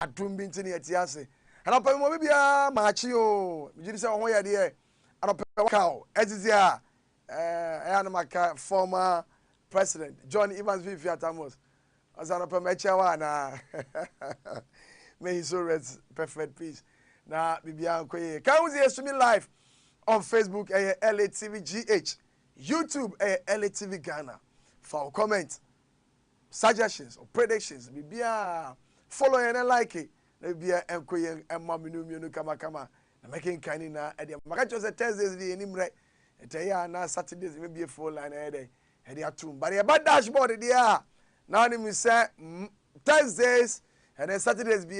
adum bi ntini etiase anapa mo bibia maachi o mejiri se ho ye de anapa waka ezizi a na maka former president John Evans Fiatamos azanapa mecha wa na may he so rest perfect peace na bibia koye kan we see me live on Facebook LATV GH, YouTube LATV Ghana. For comment, suggestions or predictions, bibia follow and like it. Bibia enkoye emma minu kama na making kani na e maka chose Thursdays di enimre etaya na Saturdays maybe full line e dey atum but e bad dashboard dia na ni say Thursdays and then Saturdays be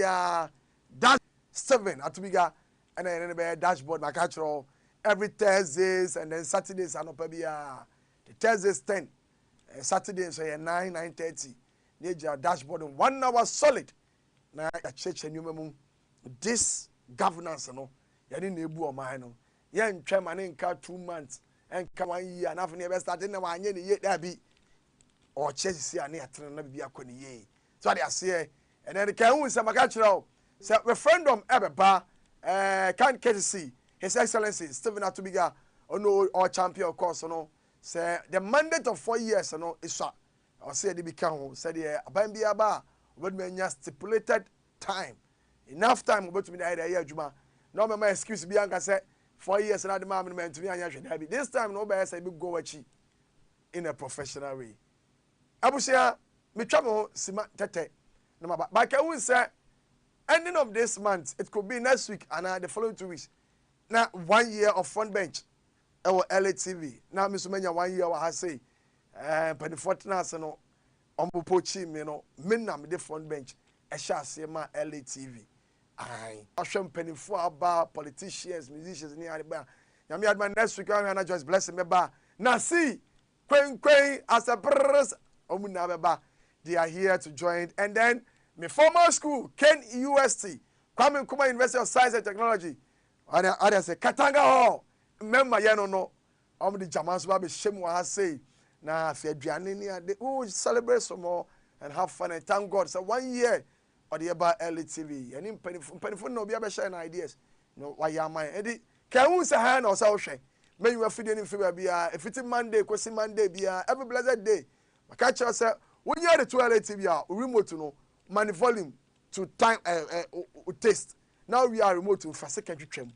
dash 7 atubiga and then be dashboard maka chro every Thursdays and then Saturdays anopabia the Thursdays 10 Saturdays so 9:30 near dashboard 1 hour solid na church enumemu this governance no yadi na ebu o man no ye ntwe mane nka 2 months enka 1 year na afne be start na wanye ne ye da bi o church si ane atene na bibia akọ ne ye so they say and then can who say maka chiro say referendum ebeba can courtesy His Excellency Stephen Atubiga or champion of course no say the mandate of 4 years no is or say they become said the abambia ba obedmenya stipulated time enough time obetumi da ida adwuma no me excuse bi anka say 4 years na the man to me anya hwe this time no be say be go wachi in a professional way abusia me twa mo sima tete no ba can we say ending of this month it could be next week and the following 2 weeks. Now 1 year of front bench our LATV now me so manya 1 year wa ha say but the fortness no ombo pochi me no me na me the front bench e sha se ma LATV ai ahwem penifo aba politicians musicians ni areba nyame adman next week na just bless me ba na see kwen as a brothers omuna beba they are here to join and then my former school Ken UST Kwame Nkrumah University of Science and Technology I say Katanga Hall. Remember, no. The Jamans will be shame what I say. Now, if you're they will celebrate some more and have fun and thank God. So 1 year or the about LATV. And in penny no be able sharing ideas. No, why you mind? Eddie, can you say hand or so shame? May you have feeding in February be if it's Monday, question Monday be every blessed day. I catch yourself when you are the 2 LATV, remote to know money volume to time taste. Now we are remote to for secondary trim.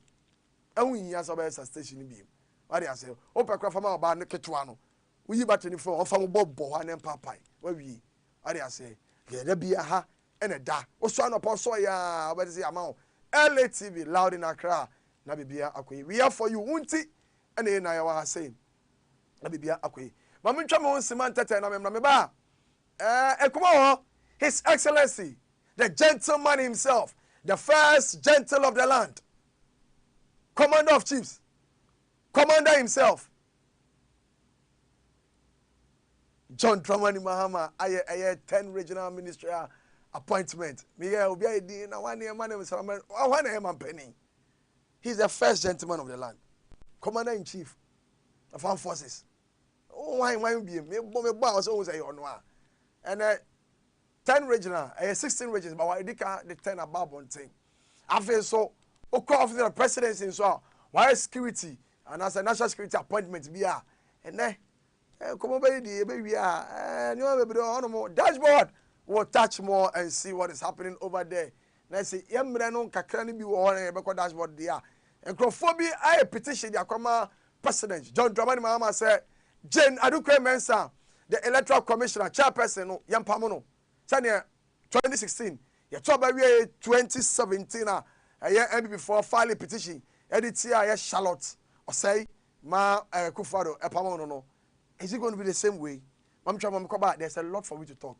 And we hear some station beam. What do I say? Open craft from our bar, Ketuano. We bat 24 or from Bob Bohan and Papai. Where we? What do I say? There be a ha and a da. O son upon soya, what is the amount? LATV loud in Accra. Nabibia Akwe. We are for you, Wunti, and then I was saying. Nabibia Akwe. Mamma Chamon Simantata and I'm Nameba. Ekumo, His Excellency, the gentleman himself. The first gentle of the land, commander of chiefs, commander himself, John Dramani Mahama, I 10 regional ministerial appointment. He's the first gentleman of the land, commander in chief of armed forces. Oh, why be me? And 10 regional, 16 regions, but why did the 10 above on thing? I feel so. Of the presidency so why security and as a national security appointment be and then come over the baby dashboard will touch more and see what is happening over there. Let's see, no kakrani be one dashboard there. And Crophobia, I petition the Akoma president John Dramani Mahama said Jane Adukwe Mensah, the electoral commissioner chairperson Yampamono. 2016, you talk about 2017. A year before filing petition, edit here Charlotte or say ma Kufado Epamono no. Is it going to be the same way? There's a lot for me to talk.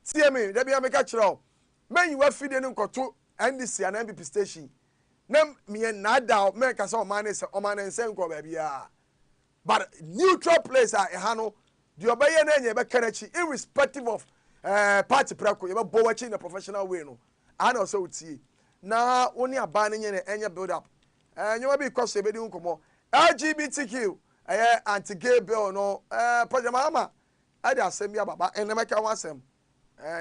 See me, there be a make-up. Men you are feeding them to NDC and MPP station. Nem me and nada make us all manage or man and send baby. But neutral place at Hano, the obey and irrespective of party prako you bo watching in a professional way no and also see na only abaning any build up and you will be cause be doing come LGBTQ anti-gay bill no President Mahama I dey asem ya baba and make one asem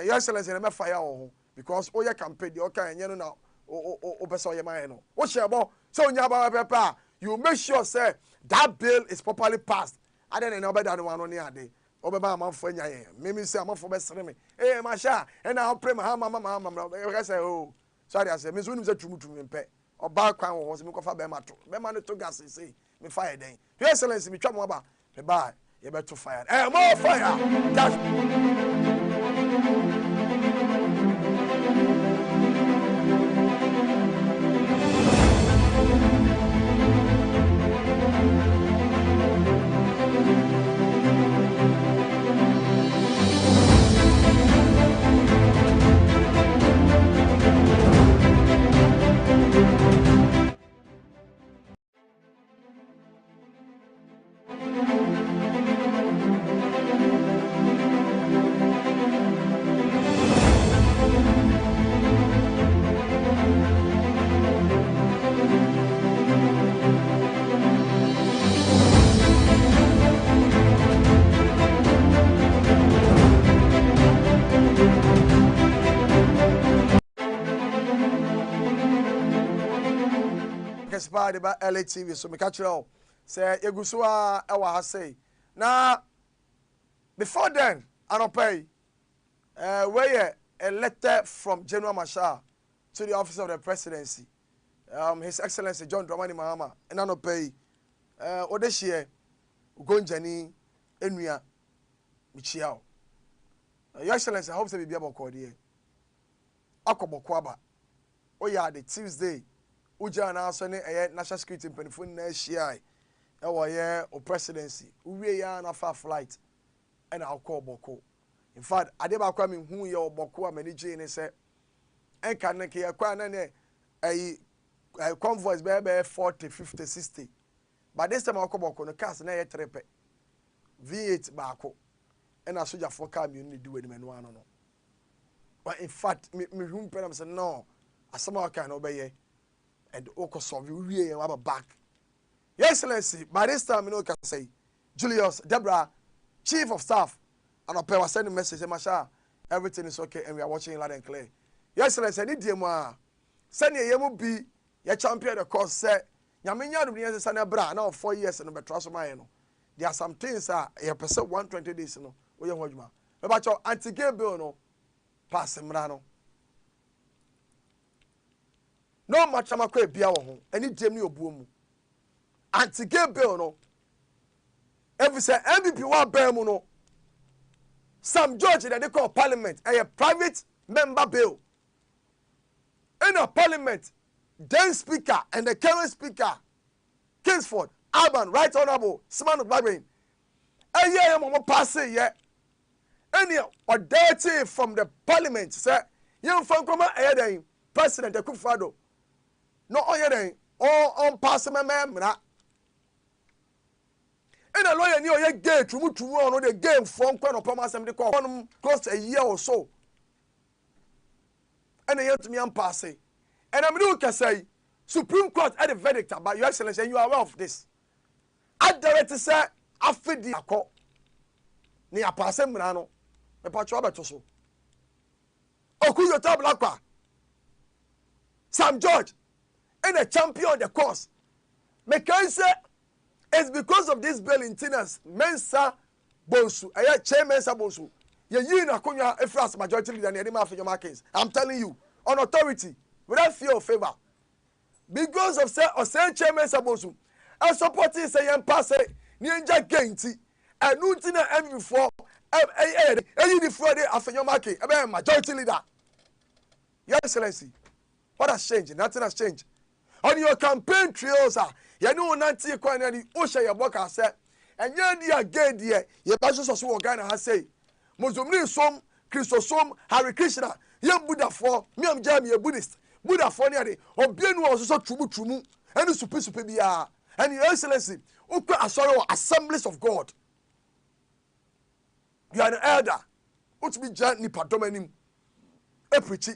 your excellency na me fire on because oya campaign the okay enye no na o person oya man no wo share bo so onya ba pepa you make sure say that bill is properly passed ade na obeda no one ne ade obeba amanfo anya ye me say amanfo be sere me ma sha e na pray ma ma e say oh sorry I say me so nim say tumutum mpe oba kwan wo so me kofa be ma to no to gas say me fire den your excellency me twa mo ba me ba ye be to fire more fire by LA TV so me catch you say eguso e wa ha say na before then anopay where a letter from General Marshall to the office of the presidency His Excellency John Dramani Mahama and anopay odeshie ugonjani enua michiao Your Excellency I hope say be aboko de akoboko aba oya the Tuesday uja na so ne national security penifun na hia e wo ye o presidency uwie ya na fa flight and akọ boko in fact ade ba kwa me hu ye oboko a mani je ne se enka ne ke kwa na ne convoys be 40 50 60 but this time akọ boko no cars na ye trepe V8 ba akọ and asoja for car me ni di we ni manu ano no but in fact me hu pe na say no asama ka na obeye and Okoso, we have a back. Your Excellency, by this time, you know, can say, Julius, Deborah, Chief of Staff, and I'll send a message, Masha, everything is okay, and we are watching loud and clear. Your Excellency, I need you, send you be your champion, the course, say, Yaminya, the Bias, and Bra, now 4 years, and the Betrasomano. There are some things, a percent 120 days, no, we are watching. About your anti gay bill, no, pass him, Rano. No matter how much bia wo ho ani dem ne obuo mu anti gay bill no every say MVP wa ban mu no Sam George that they call parliament a private member bill in a parliament then speaker and the current speaker Kingsford Alban Right Honorable Simon Gbagben ye mo pass ye any or dirty from the parliament say yem fan koma den President Akufo-Addo no oyere on pass memra and a lawyer ni oye gay tumutu on the game from kwa no promise dem dey call close a year or so and yet to me am pass and I'm do can say Supreme Court had a verdict about Your Excellency and you are aware of this at direct say afidi akọ ni apase mra no me patcho abeto so okuyo tablakwa Sam George and a champion of the course. Because it's because of this bill in Tinas, Mensa Bonsu, a chairman Sabosu. You na kunya a fast majority leader in the your markets. I'm telling you, on authority, without fear or favor. Because of say chairman Sabosu, I support this a pass ninja gainty, and Nutina and before a Friday after your market, a majority leader. Your Excellency, what has changed? Nothing has changed. On your campaign trails, you know, Nancy Quanani, Osha, your work has said, and you're again, dear, your passions of Ghana has said, Mozumni Som, Christosom, Hare Krishna, young Buddha for, me, I'm Jamie, a Buddhist, Buddha for nearly, or Bien was also Trumu, and the Supia, and Your Excellency, Uka Asoro, Assemblies of God. You are an elder, which be gently Padomenim, a preachy.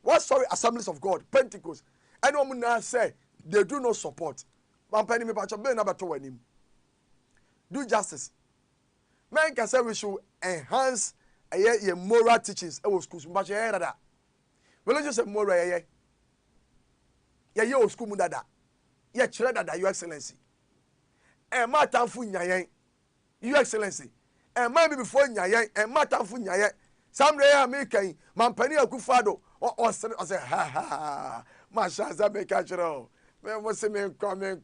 What sorry, Assemblies of God, Pentecost. And no one say they do not support. Do justice. Men can say we should enhance a moral teachings. Schools, but religious and more ye ye school mu dada ye chere dada your excellency e ma tanfu nyayen your excellency e ma bi before nyayen e ma tanfu nyayen samre ya me kan mampani Akufo-Addo o say ha ma sha za me ka chere me mo se me come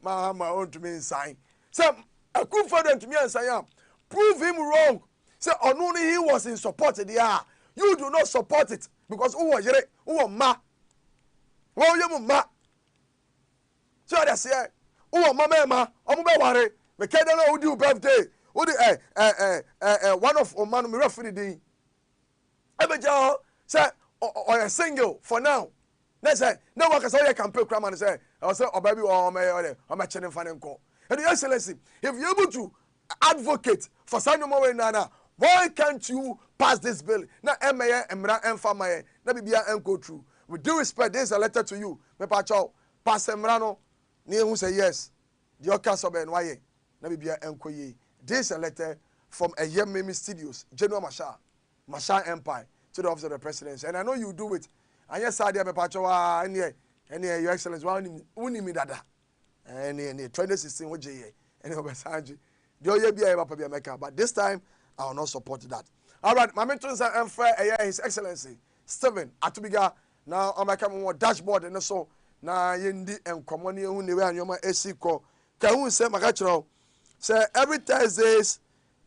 ma on to me sign say Akufo-Addo to me sign prove him wrong say only he was in support there you do not support it because who was yere who ma wo ye mu ma so they say who ma omo be ware me kede na wo di birthday wo di one of man me referee din ebe ja say or single for now they say no work as all campaign cram and say obabi o me chene fan nko and your excellency if you able to advocate for Samuel Nana, why can't you pass this bill na emeye emra emfamaye na bibia enko through with due respect this is a letter to you me pa chaw pass emra no na ehun say yes the okas oben waye na bibia enko ye this is a letter from Eyememi Studios General Marshal Empire to the office of the presidency and I know you do it and yes sir there me pa chaw any your excellency woni mi dada any 2016 wo je ye any obesanji but this time I will not support that. All right, my mentor is His Excellency Stephen Atubiga. Now I'm coming on dashboard and so na yendi and common you ni we anyoma esiko. Kahun say magachro say every Thursdays,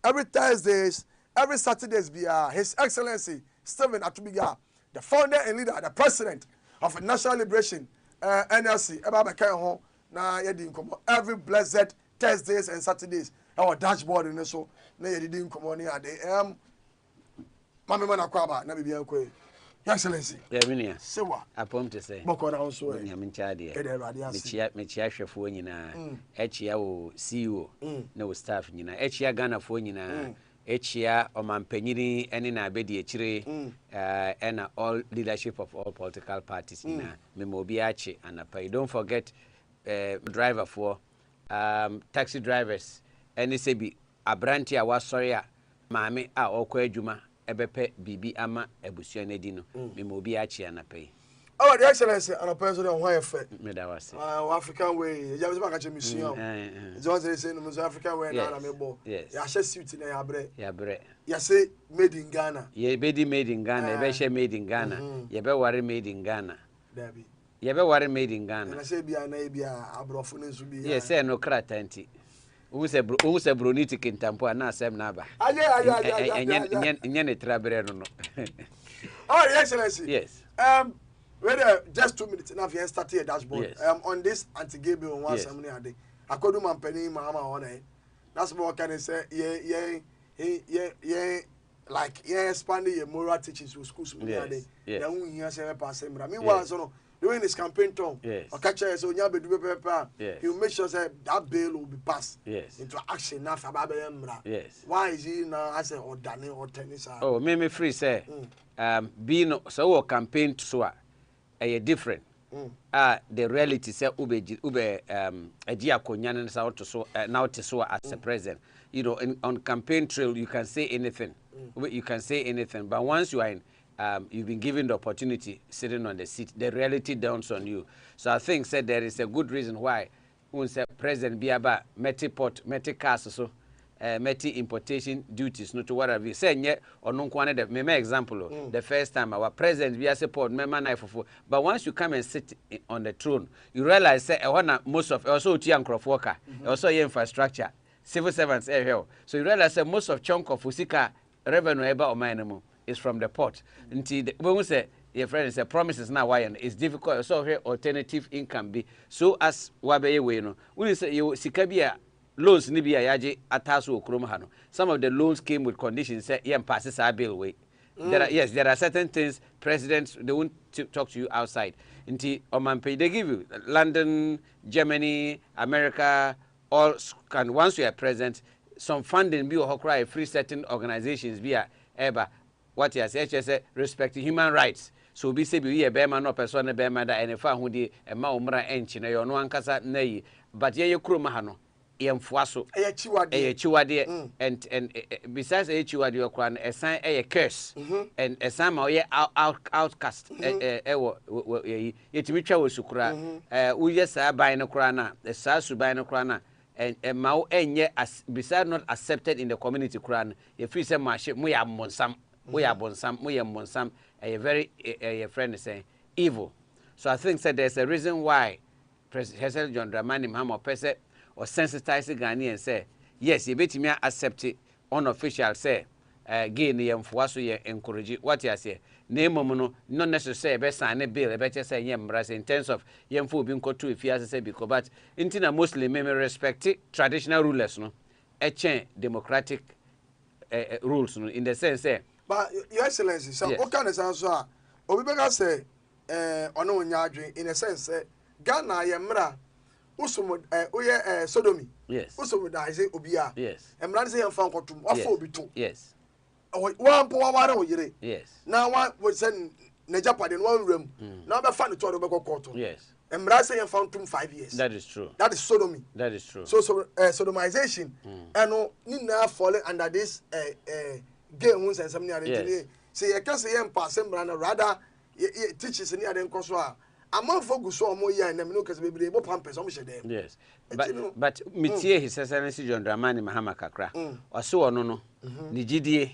every Saturdays be His Excellency Stephen Atubiga, the founder and leader, the president of National Liberation NLC. Eba meka ho na yedi nkomo every blessed Thursdays and Saturdays. Our dashboard in so na ye didn't come on here mama mana kwaba na bibia kwe your excellency Yaminia sewa apom te say boko na so e nyamencha de mechia hwefo nyina echia wo CEO na wo staff nyina echia Ghana fo nyina echia omampanyini ene na abedi echire and all leadership of all political parties nyina memobi achi anapa don't forget driver for taxi drivers ene se bi abranti a wasori a maame a okwa adwuma ebepe bibi ama abusua na di no memobi achi anapai. Oh, the excellency and a person on why effect. African way. You have to mission. Just say no African way na me bo. Yes. Ya share suit na ya bre. Ya bre. Ya say made in Ghana. Ye be made in Ghana, e be share made in Ghana. Ye be worry made in Ghana. Dabi. Ye be worry made in Ghana. Na say bia na bia abrofo nso bi. Yes, say no krata nti. Who say broni ticket tampo na asem na ba. Anya ne trabre no. Oh, your excellency. Yes. Wait just 2 minutes now you start here dashboard. Yes. On this anti-Gabriel one ceremony ade. Akodu mampeni mama one. That's what can I say like expanding your moral teachings to schools ade. Ya hu hia say pass emra. Meanwhile so no during this campaign term, Okacha so nya bedu pepa. He will make sure say that bill will be passed into action now for baba emra. Yes. Why is he now as a ordane or tennis? Oh, me free say being so campaign so different. The reality say ube agia konyan sa to so now to so as a president. You know, on campaign trail you can say anything. You can say anything, but once you are in you've been given the opportunity sitting on the seat, the reality dawns on you. So I think said there is a good reason why when say President Biaba meti cars so meti importation duties no to whatever say nye ono kwane the me example the first time our president we support member knife for but once you come and sit on the throne you realize say most of also tia nkrofo ka also infrastructure civil servants here so you realize say most of chunk of usika revenue eba omanemu is from the port until when we say your friend say promises now why and it's difficult so here alternative income be so as wabeye we no we say you sika bia loans ni bia yaje ataso okrom ha no some of the loans came with conditions say yem passes our bill way there are certain things presidents they won't talk to you outside until omampe they give you London, Germany, America all can once you are present some funding be or cry free certain organizations be eba what you say respect human rights so be say be be man no person be man da ene fa hu di e ma umra enchi na yo no ankasa na yi but ye kuro ma ha no yemfuaso Eyechiwade. eyechiwade and besides eyechiwade okran esan eye curse and esan ma oye outcast ewo yetimi twa wosukura uye saa ban no kra na saa suban no kra na and ma enye beside not accepted in the community kra ye free say ma mo ya monsam mo ya monsam a very a friend saying evil. So I think that there's a reason why President John Dramani Mahama person or sensitize Ghanaian and say yes, you bet me accept it unofficial say gay ni mfuaso ye encourage what you say name no not necessarily be sign a bill be say yembrace in terms of yemfu bi nkoto if you say because but intina Muslim me respect traditional rulers no democratic rules no in the sense say but your excellency so what kind of answer obi bega say ono nyaadwen in a sense Ghana yemra usum oye sodomy yes usum da say obia yes emra say yemfa nkotum afọ obi to yes one po waware oyire yes now one was send na japade no one room now be fa no to do be court yes emra say yemfa nkotum 5 years that is true sodomy that is true so sodomization and no ni na fall under this gay wounds and something like say you can say yem pass emra na rather teaches ni ade nkoso a among focus on more year and no case be able pampers am shede yes but mitie his excellency John Dramani Mahama kakra oso ono no ni gidie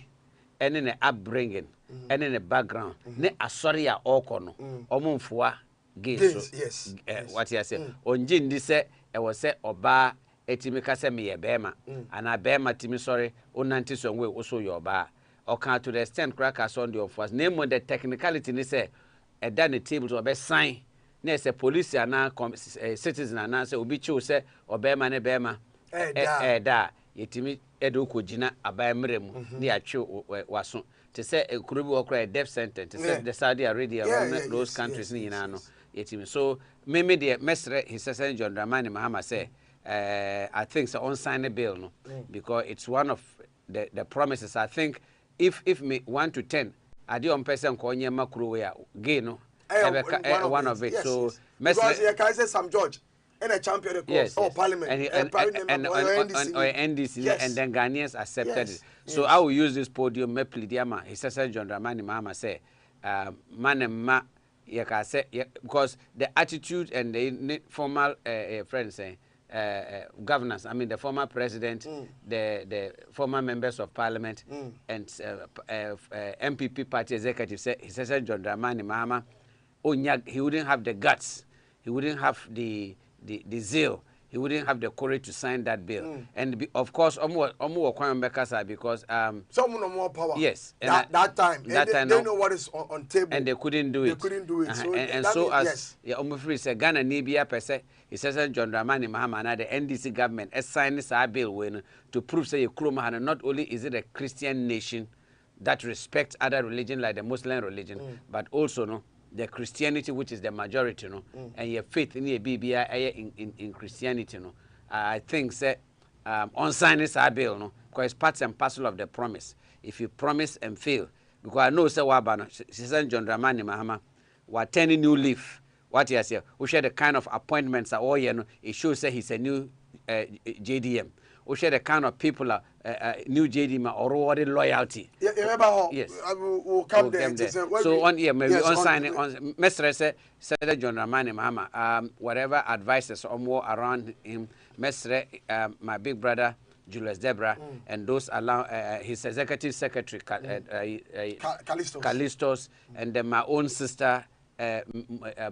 ene ne upbringing ene ne background ne asori a oko no omumfoa gay so yes what you say onji ndi se e wo se oba etimi ka se me ye bema ana bema timi sorry onanti so nwe wo so ye oba oka to the extent crackers on the offers name on the technicality ni say e da the table to be sign na say police ana citizen ana say obi chiw say obema ne bema da yetimi edo kogina abai mremu na atwe waso to say ekuro bi okra death sentence to say the Saudi Arabia those countries ni ina no yetimi so me the mesre his Excellency John Dramani Mahama say I think so on sign a bill no because it's one of the promises. I think if me 1 to 10 ade on person ko onye makuro we a gay no one of it so because you can say Sam George in a champion of course or parliament and NDC and then Ghanaians accepted it. So I will use this podium me pleadiama His Excellency John Dramani Mahama say man you can say because the attitude and the formal friends saying governors, I mean the former president, the former members of parliament, and MPP party executive said he said John Dramani Mahama, he wouldn't have the guts, he wouldn't have the zeal, he wouldn't have the courage to sign that bill. And of course, because someone more power. Yes, that time they know what is on table, and they couldn't do it. So as free say Ghana Nibia per se, he says John Dramani Mahama and the NDC government signed this bill when to prove say Kuruma not only is it a Christian nation that respects other religion like the Muslim religion, but also the Christianity which is the majority and your faith in the BBI in Christianity I think say on signing this bill because it's part and parcel of the promise. If you promise and fail, because I know say Wabana, she said John Dramani Mahama, we're turning new leaf. What he has here, we share the kind of appointments that all it shows say he's a new JDM. We share the kind of people new JDM or rewarded loyalty. Yes, we'll come there. So on here, maybe on signing on Mestre said John Dramani Mahama, whatever advices or more around him, Mestre, my big brother Julius Debra, and those allow his executive secretary Callistos, and then my own sister.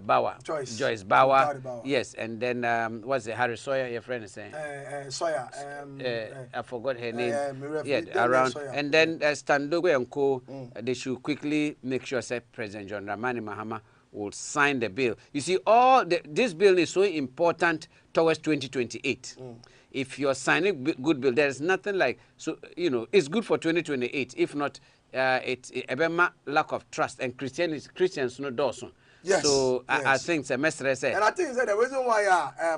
Bauer, Joyce Bauer, yes, and then what's the Harry Sawyer? Your friend is saying Sawyer. I forgot her name. Around, and then Standogo and Co. They should quickly make sure that President John Dramani Mahama will sign the bill. You see, this bill is so important towards 2028. If you're signing good bill, there is nothing like it's good for 2028. If not, it's a lack of trust and Christians no doson. Yes. So yes. I think semester said. And I think that the reason why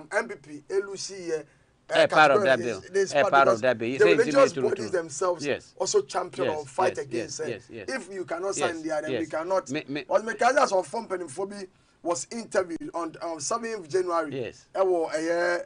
MPP LUC part of that bill. Part of that bill. The religious bodies themselves also champion or fight against if you cannot sign the then we cannot. Because Mekajas of Fompen Phobi was interviewed on 7th January. Yes.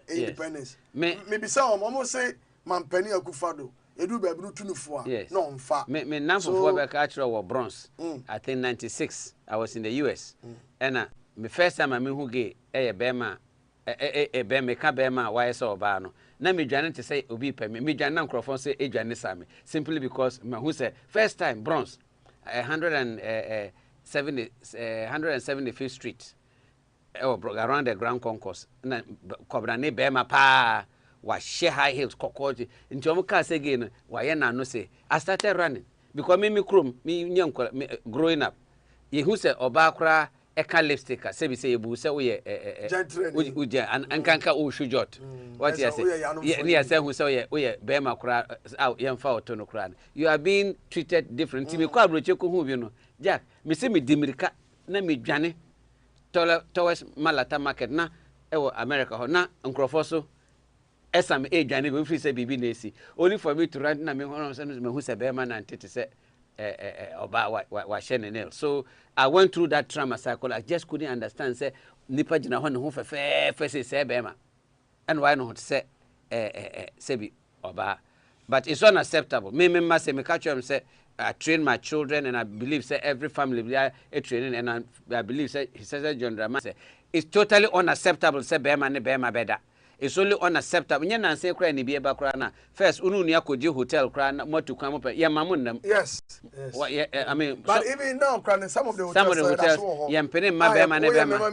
Independence. Maybe some almost say Mampeni Akufado. Edu bebu tunufo a no mfa. Me namfo be ka kire wo bronze. I think 96 I was in the US. And me first time I me hu gay bema be me ka bema why so oba no. Na me dwane te say obi pe me dwane na nkrofon say edwane same simply because me who say first time bronze 175th Street around the Grand Concourse na kobra ne bema pa wa share high heels kokoji nti omo ka say again wa ye na no say I started running because me krom me growing up ye who say oba kra eka lipstick say be say ebu say we uja and kanka o shujot what you say near say who say we bema kra out yemfa oto no kra you are being treated different me kwa broche ko hu bi no Jack me say me dimirika na me dwane towards Malata market na ewo America ho na nkrofo so esam dwane be free say bibi na esi only for me to run na me hono say me hu say bema na ntete say oba wa shene nail. So I went through that trauma cycle. I just couldn't understand say nipa jina ho ne ho fefe say bema and why not say be oba, but it's unacceptable. Me must say me catch am say I train my children and I believe say every family be a training and I believe say he says John Drama say it's totally unacceptable say bema ne bema beda. It's only unacceptable. Nya na say kra ni bia ba kra na first unu ni akoji hotel kra na motu kwa mo pe ya mamun nam. Yes. What, yeah, I mean, but so, even now, some of the hotels, yeah, penny my bema na bema.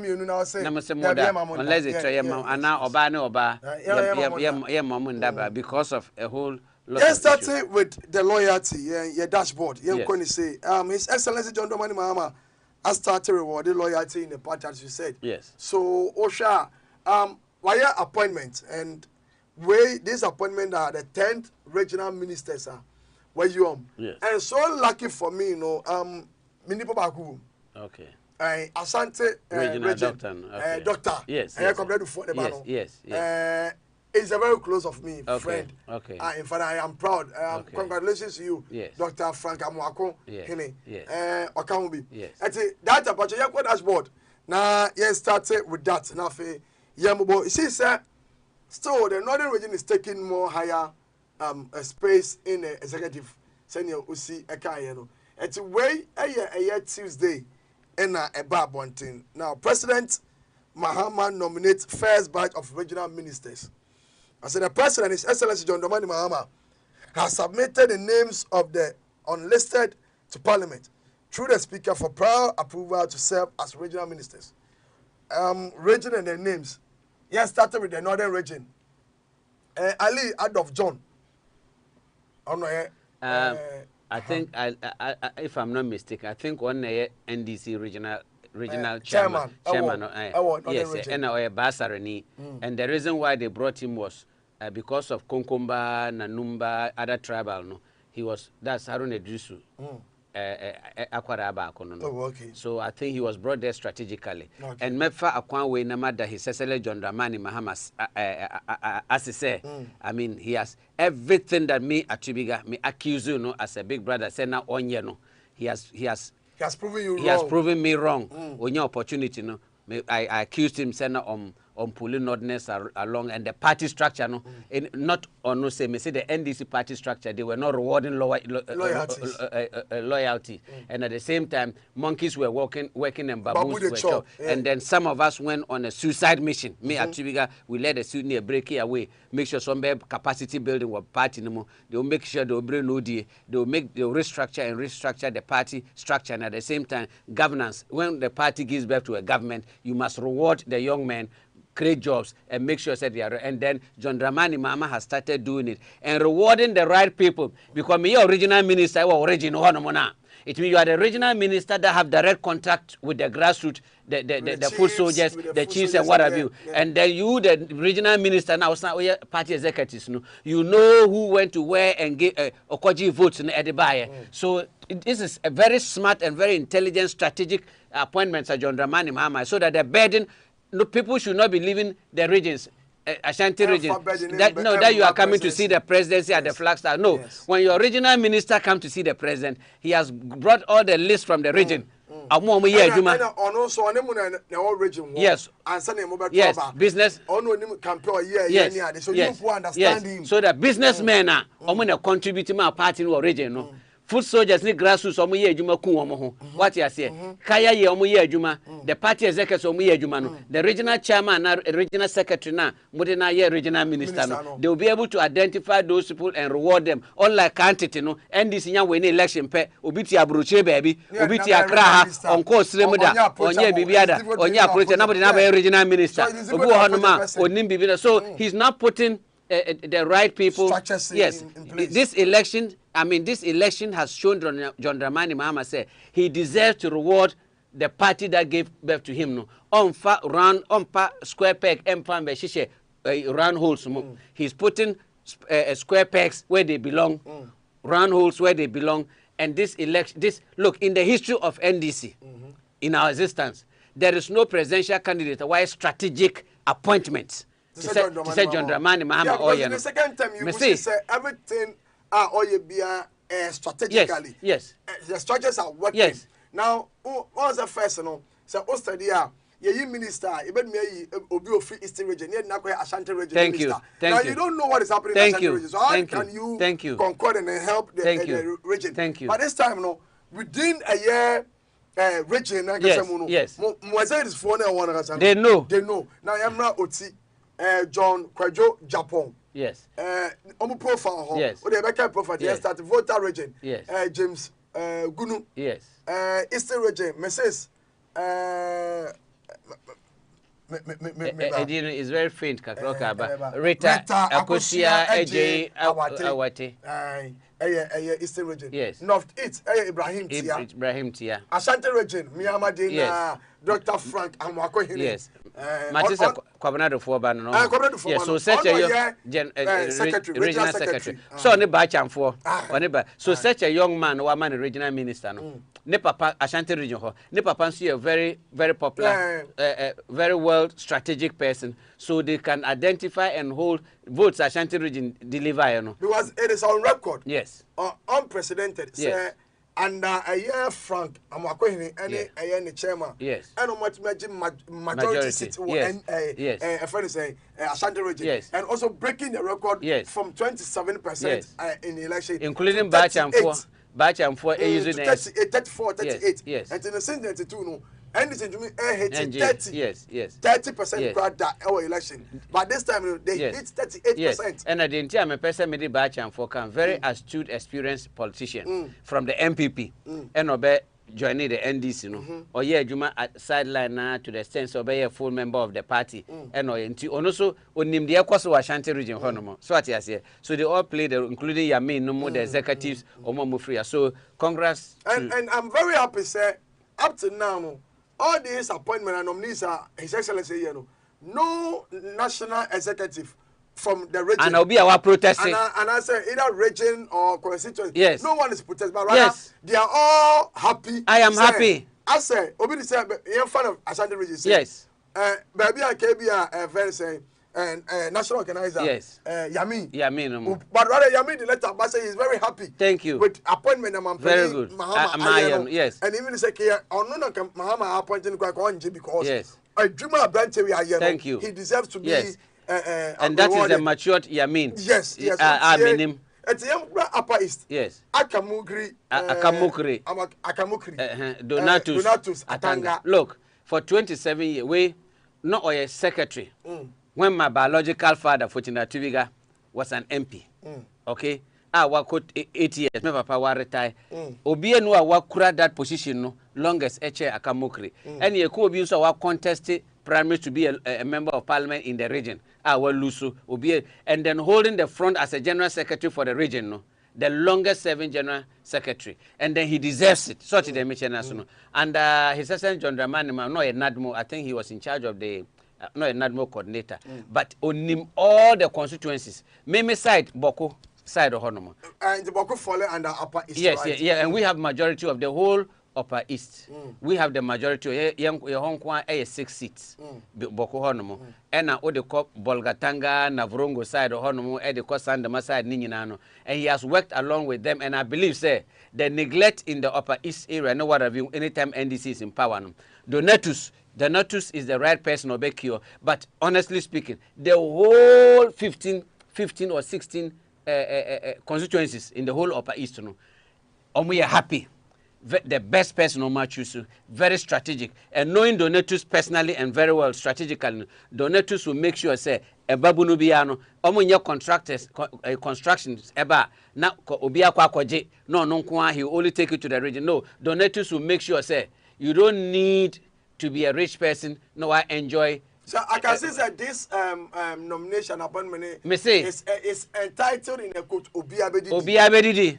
Unless they try and now oba no oba, yeah, mamun daba because of a whole lot. Let's start with the loyalty, your dashboard. Yeah, going to say, His Excellency John Dramani Mahama has started rewarding loyalty in the party, as you said. Yes. So, Osha, why your appointment and where this appointment are the 10th regional ministers are. Where you yes. And so lucky for me, you know, Minipo Baku. Okay. Asante regional doctor. Okay. Doctor. Yes. I compared to for the yes. Yes. Yes. It's a very close of me, okay. friend. Okay. In fact, I am proud. Okay. Congratulations to you, yes. Dr. Frank Amwako. Yes. Yes. Okamubi. Yes. That's that about your dashboard. Now, yes, started with that. Now, you see, sir, still the northern region is taking more higher space in the executive senior Usi Ekayeno. It's way a year Tuesday in a Babontin. Now, President Mahama nominates first batch of regional ministers. I said the President, His Excellency John Dramani Mahama, has submitted the names of the unlisted to Parliament through the Speaker for prior approval to serve as regional ministers. Region and their names. Yes, started with the northern region. Ali Adolf John. I think, if I'm not mistaken, I think one NDC regional chairman. Yes, and Basarani. And the reason why they brought him was because of Konkomba, Nanumba, other tribal. No, that's Harun Edrisu. Okay. So I think he was brought there strategically. Okay. And Mefa Akwanwe Namada, His Excellency John Dramani Mahama, as he said, I mean, he has everything that me Atubiga me accuse you no as a big brother. Say now on no, he has proven you wrong. He has proven me wrong. On your opportunity, no, I accused him saying on pulling ordinance along and the party structure no not on no say me say the NDC party structure they were not rewarding loyalty and at the same time monkeys were working and baboons were chopped. And then some of us went on a suicide mission. Me at Chibiga we let the suit near break it away, make sure some capacity building was party no more. They will make sure they will bring no they will restructure the party structure, and at the same time governance. When the party gives birth to a government, you must reward the young men, create jobs, and make sure that they are. And then John Dramani Mahama has started doing it and rewarding the right people. Because me original minister or original it means you are the regional minister that have direct contact with the grassroots, the foot soldiers, the chiefs, and what have you. Yeah. And then you, the regional minister, now party executives, you know who went to where and give Okoji votes in Edibaye. So this is a very smart and very intelligent strategic appointment of John Dramani Mahama, so that the burden, people should not be leaving the regions. Ashanti region, that you are coming to see the presidency at the Flagstaff. No, when your regional minister come to see the president, he has brought all the lists from the region Amo ye adwuma. And ono so on na all region. Yes. And say mo Yes, business. Ono nim campaign Yes. so Yes. you understand Yes. him. So that businessmen are omo na contribute my party no region no. Food soldiers ni grassroots omo ye adwuma ku omo ho. What you say? Kaya ye omo ye adwuma. The party executives omo ye adwuma no. The regional chairman na regional secretary na mo de na ye regional minister no. They will be able to identify those people and reward them. Unlike entity no, NDC nya we election pe obi ti abroche baby, obi ti akra ha, onko sremu da, onye bibiada, onye approach na bo de na be regional minister. Obi wo no ma onim bibida. So he's not putting the right people. Yes, in place. This election has shown John Dramani Mahama say he deserves to reward the party that gave birth to him. No, on square peg, round holes. He's putting square pegs where they belong, round holes where they belong. And this election, look, in the history of NDC, in our existence, there is no presidential candidate. Why strategic appointments? To say John Dramani Mahama. Yeah, the second time you say everything are strategically. Yes. The structures are working. Yes. Now, what was the first no? So Ostadia, ye minister, even me obi ofi Eastern region, ye na kwa Ashanti region minister. Thank now you. You don't know what is happening in Ashanti region. So how can you concord and help the region? Thank you. But this time no, within a year region yes. Is for one They know. Now Yamra Oti John Kwajo Japan. Yes. Omu profile. Yes. O de beka profile. Yes. Start voter region. Yes. James Gunu. Yes. Eastern region. Mrs. It's very faint. Rita Akosia Ej Awate. Eastern region. Yes. North East. Ibrahim Tia. Ibrahim Tia. Ashanti region. Miamadina. Yes. Dr. Frank Amwako Hine. Yes. Matisa Kwabnado for ban no. Yes, so such a regional secretary. So ne ba chamfo. So such a young man wa man regional minister no. Ne papa Ashanti region ho. Ne papa nso a very popular very well strategic person, so they can identify and hold votes Ashanti region deliver you know. Because it is on record. Yes. Unprecedented. Yes. And a year Frank Amwakohini any a year chairman. Yes. And on what majority seat yes. A friend say Ashanti region. Yes. And also breaking the record from 27% in the election, including Bachamfo using 34, 38. Yes. And in the same 92 no. And it's into me 30. Yes. 30% crowd that our election. But this time they hit 38%. Yes. And at the entire me person me Bachamfo can very astute, experienced politician from the MPP. And obe joining the NDC no. Or yeah, Juma at sideline now to the extent of be a full member of the party. And or also onim the Ekwaso Ashanti region honomo. So what you say. So they all played including Yamin no more the executives Omo Mufria. So congrats. And I'm very happy say up to now all these appointments and nominees are His Excellency you know. No national executive from the region. And I'll be our protesting. And I say either region or constituency. Yes. No one is protesting, but rather they are all happy. I am happy. I say, Obi say, you're fan of Ashanti region. Yes. Baby, I can be a very say, national organizer. Yes. Yamin. But rather Yamin the letter, but say he's very happy. Thank you. With appointment of very good. Mahama. Yes. And even say, Mahama appointed because yes. A dreamer branch we are. Thank you. He deserves to be. Yes. And that is the matured Yamin. Yes. Aminim. It's a young Upper East. Yes. Akamukri. Donatus Atanga. Look, for 27 years, we not a secretary. When my biological father, Fortuna Tuviga, was an MP. Okay? I worked 8 years. My papa was retired. Obie no wakura that position no longest Eche Akamukri. And ye could be so contested primary to be a member of parliament in the region. Lusu Obie and then holding the front as a general secretary for the region no. The longest serving general secretary, and then he deserves it. So the national. And His Excellency John Dramani Mahama, not a NADMO, I think he was in charge of the not a NADMO coordinator, but on him all the constituencies. Meme side Boko side of Honomo. And the Boko fall under Upper East. Yes, right? And we have majority of the whole Upper East. We have the majority. Your Hong Kong 6 seats. Boko Honomo. And now the cop Bolgatanga, Navrongo side or Honomo, Ediko Sandama side Ninano. And he has worked along with them. And I believe, say, the neglect in the Upper East area, no what have you, anytime NDC is in power. The Donatus is the right person to make cure. But honestly speaking, the whole 15 or 16 constituencies in the whole Upper East, we are happy. The best person on my choose, very strategic, and knowing Donatus personally and very well strategically, Donatus will make sure say a babu nubiano, omunya contractors constructions eba na obia kwa kwaje no he will only take you to the region. No, Donatus will make sure say you don't need to be a rich person. No, I enjoy. So I can see that this nomination appointment is entitled in a quote Obiabedidi.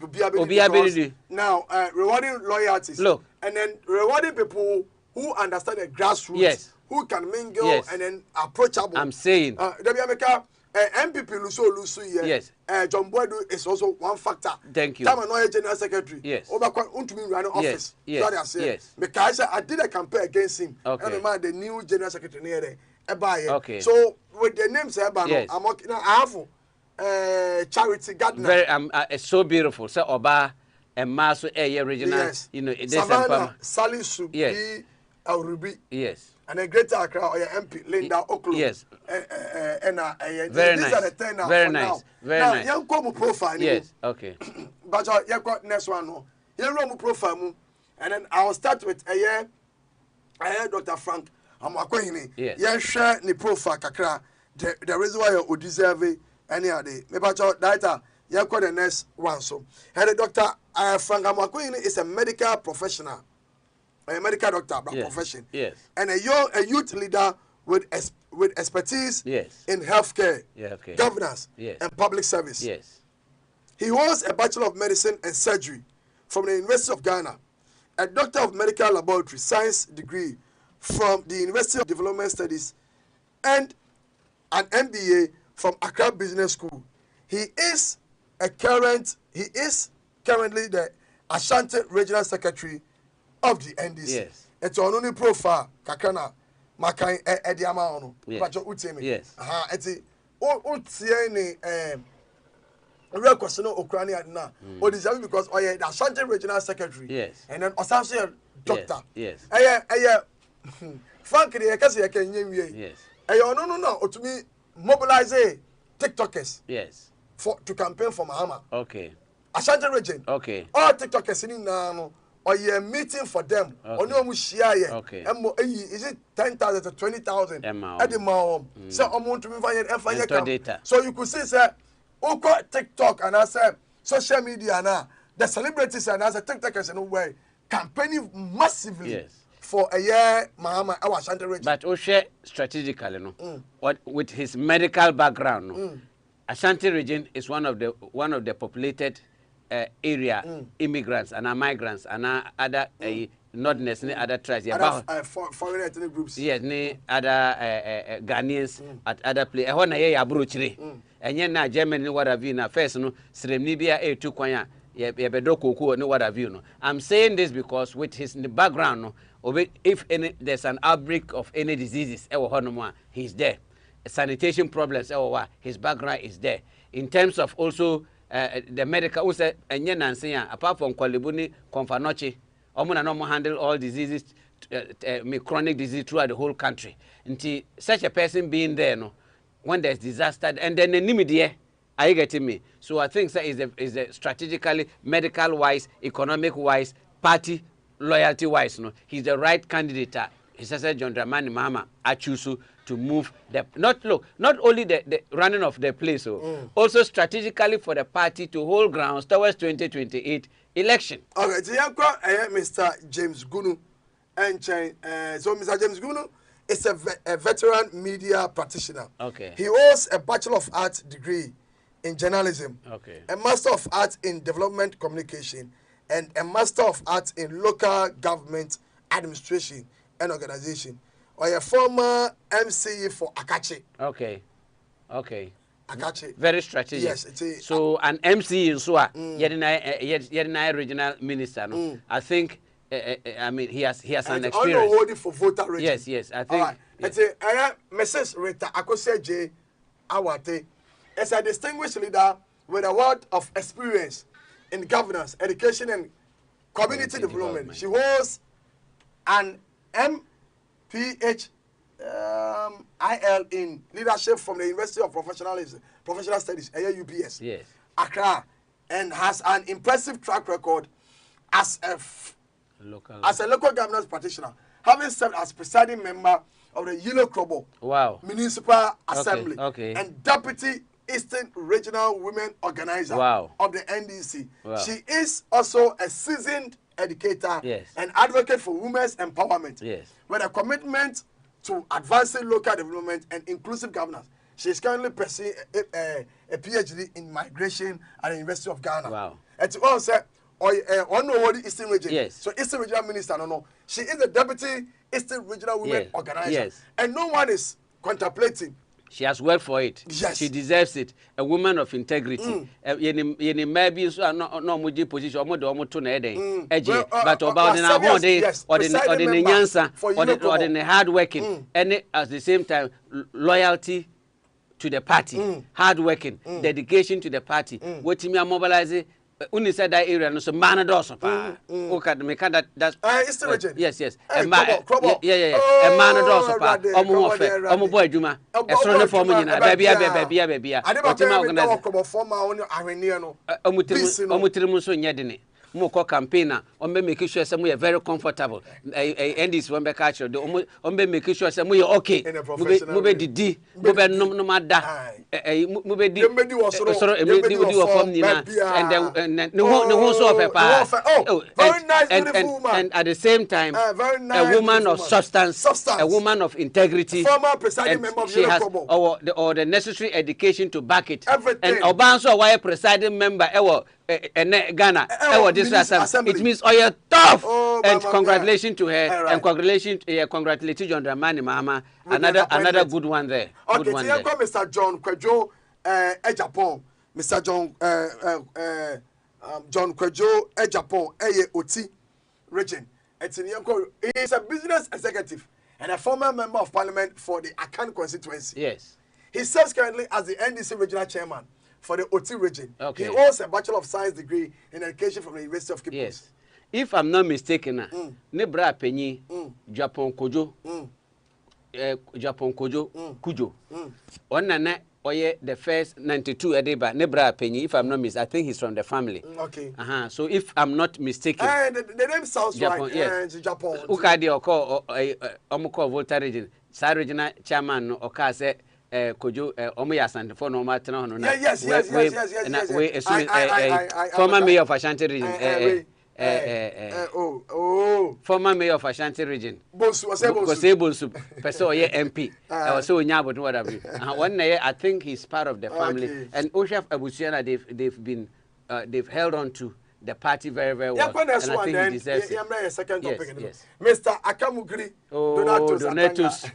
Now rewarding loyalties. Look, and then rewarding people who understand the grassroots. Yes. Who can mingle and then approachable. I'm saying. MPP Luso here. Yes. John Boydu is also one factor. Thank you. Time annoyed General Secretary. Yes. Run office. Yes. Yes. Because I did a campaign against him. Okay. And the new General Secretary near there. Okay. So with the names, yes. I'm okay. Now I have Charity Gardner. Very it's so beautiful. So Oba and Maso original. Yes. You know, Savannah Salisu. Yes. Ruby. Yes. And a Greater Accra or your MP Linda Oklo. Yes. Very nice. These are the 10 now. Very nice. Very now, nice. Young Komu profile. Yes. Okay. But you got next one. No. Young profile. And then I'll start with a Dr. Frank. I'm going to yes. Share the profile kakra. The reason why you deserve any other. Maybe data. You got the next one. So, Dr. Frank Amakwini is a medical professional. A medical doctor by profession. Yes. And a youth leader with expertise in healthcare, governance, and public service. Yes. He holds a Bachelor of Medicine and Surgery from the University of Ghana, a Doctor of Medical Laboratory Science degree from the University of Development Studies, and an MBA from Accra Business School. He is currently the Ashanti Regional Secretary of the NDC. Yes. It's on only profile kakana makai ediama ono. Yes. Yes. It's utieni real question Ukrainian na. O deserve because the Ashanti Regional Secretary. Yes. And then Osamse doctor. Yes. Frankly, I can say I can yes. No. To me mobilize TikTokers. Yes. To campaign for Mahama. Okay. Ashanti region. Okay. All TikTokers in now. Or you're meeting for them. Or no share. Okay. Is it 10,000 to 20,000? At the moment. So I'm going to find data. So you could say, sir, Oko TikTok and I said social media now. The celebrities and as a TikTokers in a way campaigning massively for a year, Mahama, our Ashanti region. But Oshe strategically, no. What with his medical background, no. Ashanti region is one of the populated area immigrants and migrants and other not necessarily other tribes. Foreign ethnic groups. Yes, ni other Ghanaians at other places. Ehon na ye abrochire. Enye na Germany what have you na first no sremni bia etu kwanya ye bedo koko no what have you no. I'm saying this because with his background no, if there's an outbreak of any diseases he's there. Sanitation problems his background is there. In terms of also the medical apart from Kwalibuni, Konfanochi, Omuna handle all diseases, chronic disease throughout the whole country. Until such a person being there, no, when there's disaster, and then the are you getting me? So I think that is a strategically, medical wise, economic wise, party loyalty wise, no, he's the right candidate. He says John Dramani Mahama Achusu to move not only the running of the place, also strategically for the party to hold grounds towards 2028 election. Okay, Mr. James Gunu, and so Mr. James Gunu is a veteran media practitioner. Okay. He holds a Bachelor of Arts degree in journalism, a Master of Arts in Development Communication, and a Master of Arts in Local Government Administration and Organization. Or a former MCE for Akachi. Okay. Akachi. Very strategic. Yes, it is. So an MC in Swa, Yedina regional minister. No? I think I mean, he has an And experience. holding for voter regime. Yes, I think. All right. Yes. It's Mrs. Rita Akosua J. Awate is a distinguished leader with a wealth of experience in governance, education, and community development. She holds an MPH IL in leadership from the University of Professional Studies, UPS, Yes. Accra, and has an impressive track record as a local governance practitioner, having served as presiding member of the Yilo Krobo Wow. Municipal Assembly Okay. and Deputy Eastern Regional Women Organizer Wow. of the NDC. Wow. She is also a seasoned educator Yes. and advocate for women's empowerment Yes. with a commitment to advancing local development and inclusive governance. She is currently pursuing a PhD in migration at the University of Ghana. Wow. And to all say, on the Eastern region. Yes. So Eastern Regional Minister, no. She is the Deputy Eastern Regional Women Yes. Organizer. Yes. And no one is contemplating. She has worked for it. Yes. She deserves it. A woman of integrity. Yeni maybe so no muji position omo de omo to na eden. Eje but about na ho de or the nyansa or the hard working and at the same time loyalty to the party, hard working, dedication to the party. Wetimi mobilize Uni said that area no so man doso pa. Okay, me can that's Eastern region. Yes. Hey, Yeah. A man doso pa. Omo ofe, omo boy adwuma. E so ne form nyina ba bia. Otima organize. Omo tirim so nye de ne. Mo ko campaigner on be make sure say mo you very comfortable. NDC one be catch the on be make sure say mo you okay. Mo be didi, mo be no mada. Mo be di soro e be di wo form nyina and then no so of pa. Very nice, beautiful woman. And at the same time nice, a woman of substance, a woman of integrity. Former presiding member of Yellow Kobo. Or the necessary education to back it. Everything. And Obanso why presiding member Ghana this assembly. It means you're tough. And congratulations to her. Right. And congratulations John Dramani Mahama. Another good one there. Okay, good one there. Mr. John Kwejo Ejapon. Mr. John Kwejo Ejapon Oti region. He is a business executive and a former member of parliament for the Akan constituency. Yes. He serves currently as the NDC regional chairman for the Oti region. Okay. He holds a Bachelor of Science degree in education from the University of Cape Coast. Yes. If I'm not mistaken, Nebra Penny, Japan Kojo, Kujo. On Oye, the first 92 Adeba, Nebra Penny, if I'm not mistaken, I think he's from the family. Okay. So if I'm not mistaken. The name sounds Japan, right. Yes. Japan. Ukadi Oko, Omoko Volta region, Side regional chairman, Okase. Kojo Omoyas and for no matter no. Yes. Former mayor of Ashanti region. Former mayor of Ashanti region. Bonsu. Person ye MP. So nyabo whatever. One day I think he's part of the family. Okay. And Oshaf Abusiana they've held on to the party very well. And I think he deserves it. Second topic. Yes. Mr. Akamugri Donatus.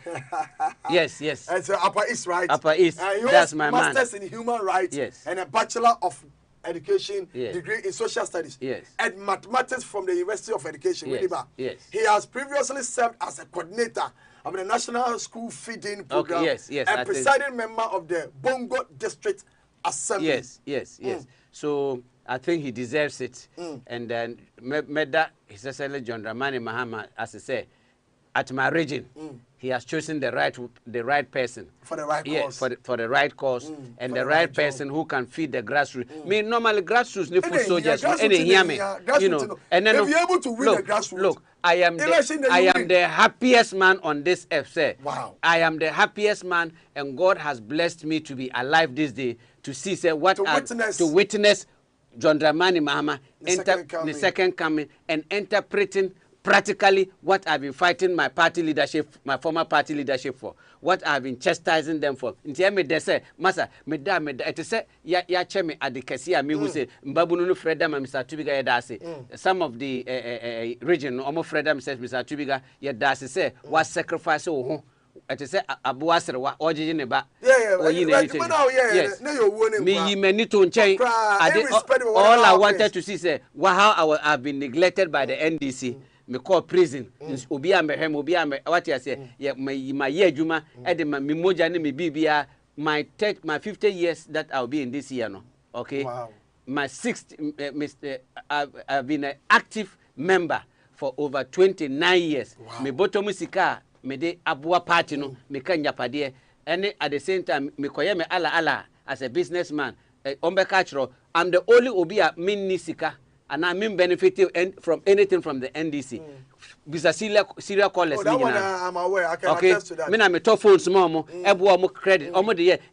Yes. And so Upper East, right? Upper East. That's my man. Masters in Human Rights. Yes. And a Bachelor of Education degree in Social Studies. Yes. And Mathematics from the University of Education. Yes. He has previously served as a coordinator of the National School Feeding Program. Okay, and presiding member of the Bongo District Assembly. Yes. So I think he deserves it. And then Meda, His Excellency John Dramani Mahama, as I say, at my region, he has chosen the right person. For the right cause. For the right cause. And the right person who can feed the grassroots. I mean, normally grassroots need food soldiers. And they hear me. And then if you're able to win the grassroots. Look, I am the happiest man on this earth, sir. Wow. I am the happiest man, and God has blessed me to be alive this day to see, sir, to witness John Dramani Mahama the second coming and interpreting practically what I've been fighting my former party leadership for, what I've been chastising them for. Inti me de say, Masa, me da, it say ya cheme adikesi me who say Mbabunu no Freda Mr. Tubiga yedase. Some of the region omo Freda says Mr. Tubiga yedase say what sacrifice oh. It is Abuasre wa oji ne ba. Yes. Me many to change. All I wanted to see say how I've been neglected by the NDC. me call prison obi am behem obi am what you say my year adwuma e de me moja ne me bibia my 50 years that I'll be in this year no okay my 60th I've been an active member for over 29 years me bottom sika me de aboa party no me kan yapade and at the same time me koye me ala as a businessman I'm the only obi a min sika and I mean benefiting from anything from the NDC. Bisa serial callers. Oh, that one I'm aware. I can attest to that. Me na me top phones mo ebo credit.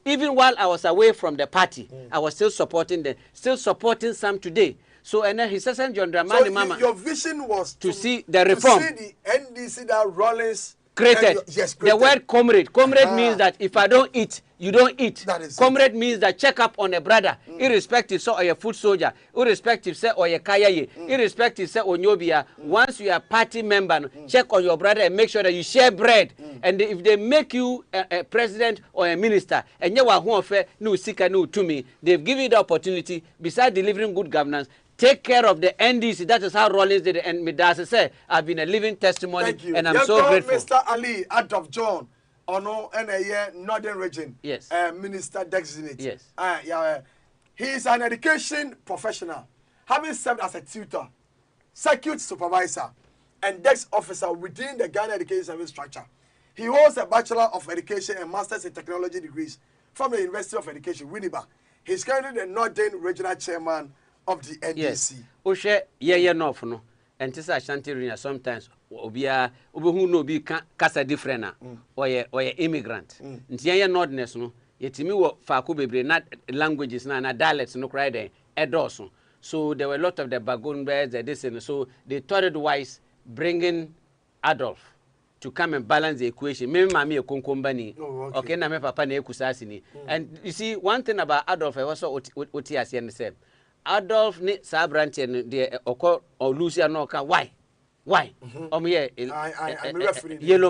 Even while I was away from the party, I was still supporting them, still supporting some today. So and then his son John Dramani Mama. Your vision was to see the reform. To see the NDC that Rollins created. Yes, the word comrade. Comrade means that if I don't eat, you don't eat. Comrade means that check up on a brother, irrespective so or your foot soldier, irrespective say or your kaya, irrespective say on yobia. Once you are party member, check on your brother and make sure that you share bread. And if they make you a president or a minister, and you are who no sika no to me, they've given you the opportunity, besides delivering good governance, take care of the NDC. That is how Rollins did it. And Midasa said, I've been a living testimony, and I'm so grateful. Mr. Ali Adolf John, Ono NAA Northern Region, yes, Minister designate. Yes. He is an education professional, having served as a tutor, circuit supervisor, and desk officer within the Ghana Education Service structure. He holds a Bachelor of Education and Masters in Technology degrees from the University of Education, Winneba. He is currently the Northern Regional Chairman of the NDC. Yes. Oshe ye no no. And this Ashanti Rina sometimes obia obehu no bi kasa different na or ye immigrant. Nti ye nordness no yetimi wo faako bebre na languages na dialects no cry there edoso. So there were a lot of the bagoon bears this and so they thought it wise bringing Adolf to come and balance the equation. Me mama e konkombani. Okay na me papa na ekusasi ni. And you see one thing about Adolf I also oti ase and say Adolf ni Sabrante de oko or Lucia no ka why Yellow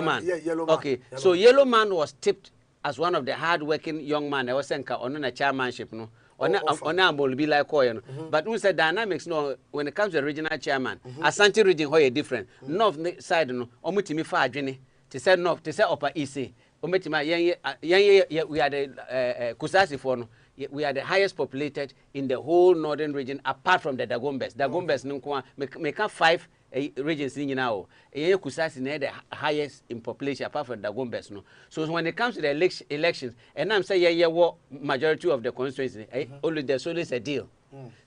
Man. Yeah, Yellow Man. Okay, so Yellow Man was tipped as one of the hard-working young man. I was saying on a chairmanship no on will be like Koyan. But we said dynamics no when it comes to the regional chairman Asante region how different north side no omutimi fa adwene to say north to say upper east ometima we are the Kusasi for no we are the highest populated in the whole northern region apart from the Dagombes. Dagombes nko make 5 regions in now. Kusasi is the highest in population apart from Dagombes no. So when it comes to the elections, and I'm saying what majority of the constituency only there's always a deal.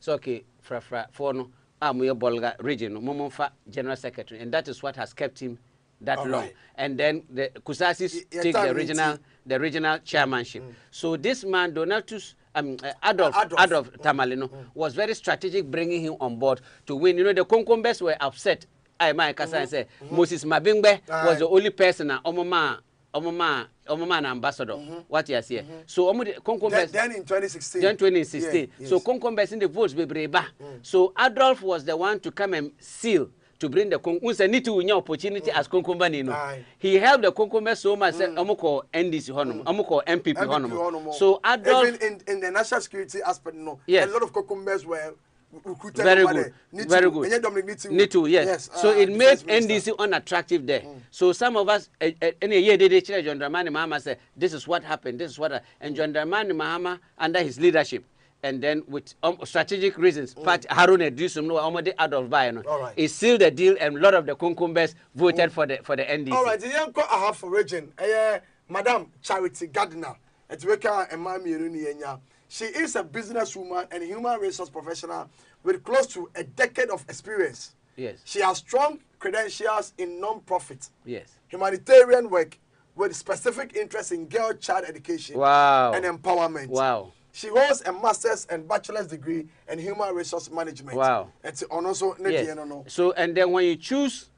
So okay, for no Amuyo Bolga region, Momonfa General Secretary, and that is what has kept him that long. Right. And then the Kusasis take the regional chairmanship. So this man Donatus Adolf Tamalino was very strategic bringing him on board to win. You know, the Konkombes were upset. I might say Moses Mabingbe was the only person Omoma ambassador. What you say? So Konkombes then in 2016. Then 2016. Yes. So Konkombes in the votes be breba. So Adolf was the one to come and seal to bring the Konkombes need to win opportunity as Konkombani no. He helped the Konkombes so much amuko NDC honum, amuko MPP honum. So Adolf even in the national security aspect no. Yes. A lot of Konkombes were recruited very good. Very good. Nitu, yes. So it made NDC unattractive there. So some of us in a year they John Dramani Mahama said this is what happened, this is what and John Dramani Mahama under his leadership and then with strategic reasons, Pat Harun Edrisum no Omode Adolf Bayano. He sealed the deal and a lot of the Konkombes voted for the NDC. All right, the young I have for region, Madam Charity Gardner, at Weka and Mami Runienya. She is a businesswoman and human resource professional with close to a decade of experience. Yes. She has strong credentials in non-profit, humanitarian work with specific interest in girl-child education and empowerment. Wow. She holds a master's and bachelor's degree in human resource management. Wow. It's also yes. So and then when you choose,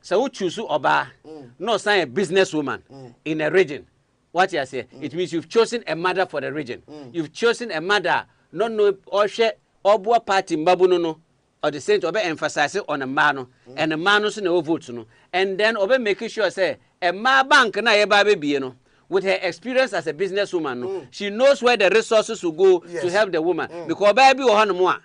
so who choose Oba, no sign a businesswoman in a region. What you say? It means you've chosen a mother for the region. You've chosen a mother, no or share or party mbabuno or the same to emphasize on a man and a man who's no votes no. And then over making sure say a ma bank na ye baby you know. With her experience as a businesswoman, she knows where the resources will go to help the woman. Because baby or more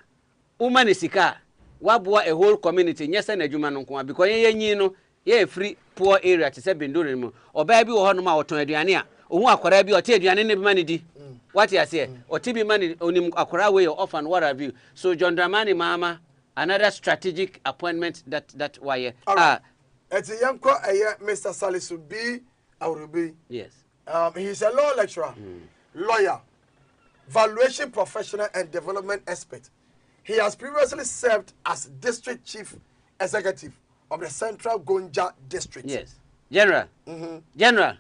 woman is sika. waboa a whole community nyɛ sɛ n'adwuma no nko a because yɛnyi no yɛ free poor area te sɛ bendore mu ɔbaa bi wɔ hɔ nom a ɔtɔn aduane a ohun akwaraa bi ɔte aduane ne bi ma ne di what you say ɔte bi ma ne onim akwaraa wey orphan what have you so John Dramani Mahama another strategic appointment that why eti yanko Mr. Salisu B Awurubi. Yes. He's a law lecturer, lawyer, valuation professional and development expert. He has previously served as district chief executive of the Central Gonja district. Yes. General. General.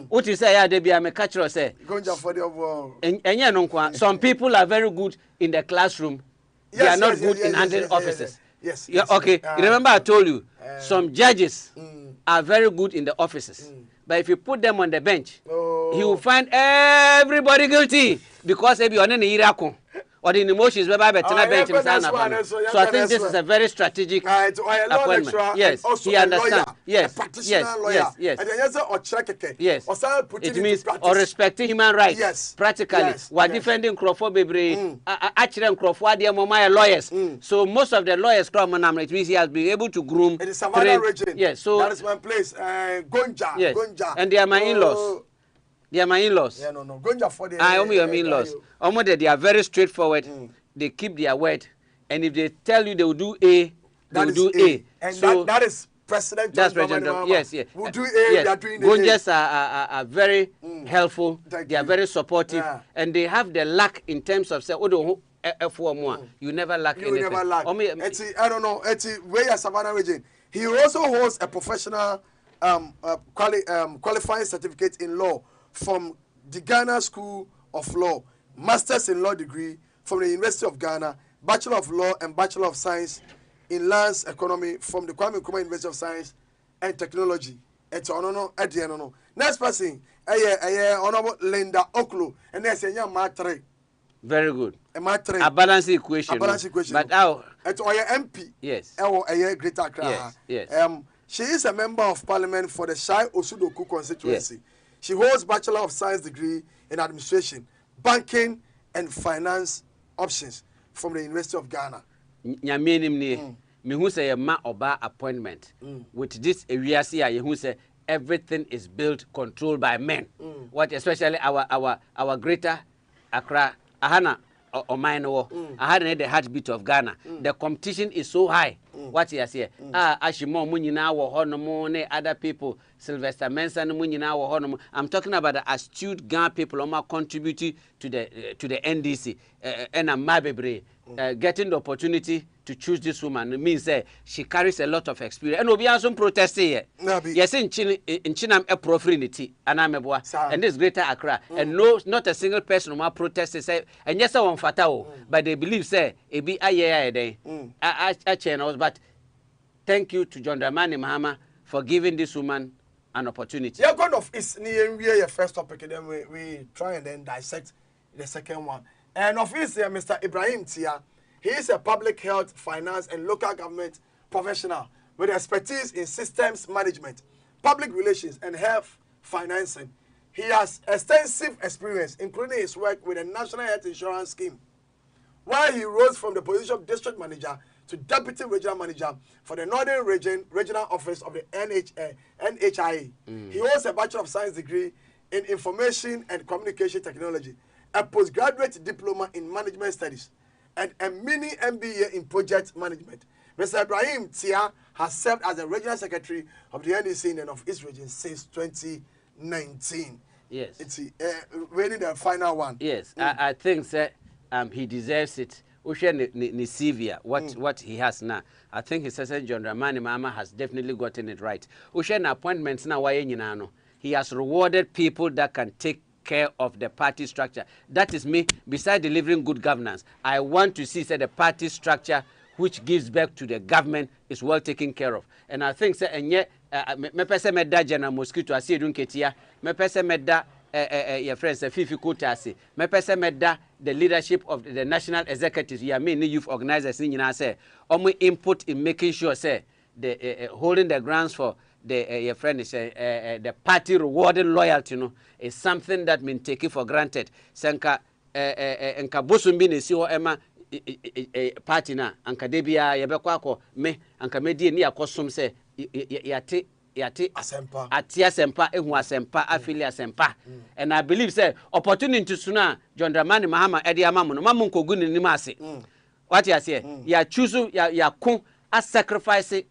What you say, yeah, they be a catcher say. Gonja for the world. And some people are very good in the classroom. Yes, they are not good in handling offices. Yes. Okay. You remember I told you some judges are very good in the offices. But if you put them on the bench, he will find everybody guilty because maybe on any Iraq or the emotions whereby bench. So I think this is a very strategic appointment. Yes, he understands. Yes. It means or respecting human rights. Yes. Practically, we're defending Crawford Bebre, actually Crawford, they are lawyers. So most of the lawyers, it means he has been able to groom. It is Savannah region. Yes, so that is my place. Gonja. Yes. Gonja. And they are my in-laws. They are my in-laws. Yeah, no. Gonja for the. I only your in-laws. They are very straightforward. They keep their word, and if they tell you they will do A, they will do A. And so that is President John Dramani Mahama. Yes. We'll do A. Yes. They are doing Gonjas are very helpful. They are very supportive, and they have the luck in terms of say, you never lack anything. You never lack. I don't know. Where Savannah region. He also holds a professional qualifying certificate in law from the Ghana School of Law, Masters in Law degree from the University of Ghana, Bachelor of Law and Bachelor of Science in Lands Economy from the Kwame Nkrumah University of Science and Technology. Next person, Honorable Linda Oklo, and that's a matre. Very good. A matre. A balanced equation. But how? It's our MP. Yes. Greater Accra. Yes. She is a member of parliament for the Shai Osudoku constituency. Yes. She holds Bachelor of Science degree in administration, banking and finance options from the University of Ghana. Me who say ma oba appointment with this area here, who say everything is built controlled by men. What especially our greater Accra, Ahana or mine war, Ahana the heartbeat of Ghana. The competition is so high. What you say? Ashimo Munina or Honomone, other people, Sylvester Mensa Munina or Honom. I'm talking about the astute Ghana people who contributing to the NDC and a Mabebre getting the opportunity to choose this woman. It means she carries a lot of experience. And we are some protesting here. Yes, in Chinam a profanity, and I'm a and this greater Accra. And no, not a single person who protested say, and yes, I want fatao, but they believe say it be a year a day. But thank you to John Dramani Mahama for giving this woman an opportunity. Yeah, kind of is near your first topic, and then we try and then dissect the second one. And of his Mr. Ibrahim Tia, he is a public health, finance, and local government professional with expertise in systems management, public relations, and health financing. He has extensive experience, including his work with the National Health Insurance Scheme, where he rose from the position of district manager to deputy regional manager for the Northern Regional Office of the NHIA. He holds a Bachelor of Science degree in Information and Communication Technology, a postgraduate diploma in Management Studies, and a mini MBA in Project Management. Mr. Ibrahim Tia has served as the Regional Secretary of the NDC in the North East region since 2019. Yes. It's really the final one. Yes, I think that he deserves it. Nisivia, what he has now. I think his assistant John Dramani Mahama has definitely gotten it right. Appointments now. He has rewarded people that can take care of the party structure. That is me. Besides delivering good governance, I want to see that the party structure which gives back to the government is well taken care of. And I think that me pese medda General Mosquito asi edunketia, me pese medda your friends Fifi Kutasi, me pese medda the leadership of the national executives, many youth organizers in say, input in making sure say the holding the grounds for the your friend is the party rewarding loyalty, is something that been taken for granted. Senka enka bosumbi ne si ho ema party na anka de bia ye bekọ akọ me anka medie ni akosom se yate asempa ehu asempa afili asempa and I believe say opportunity suna John Dramani Mahama edi amamu no mamu nkogu ni nim ase what you say ya choose ya ko a sacrifice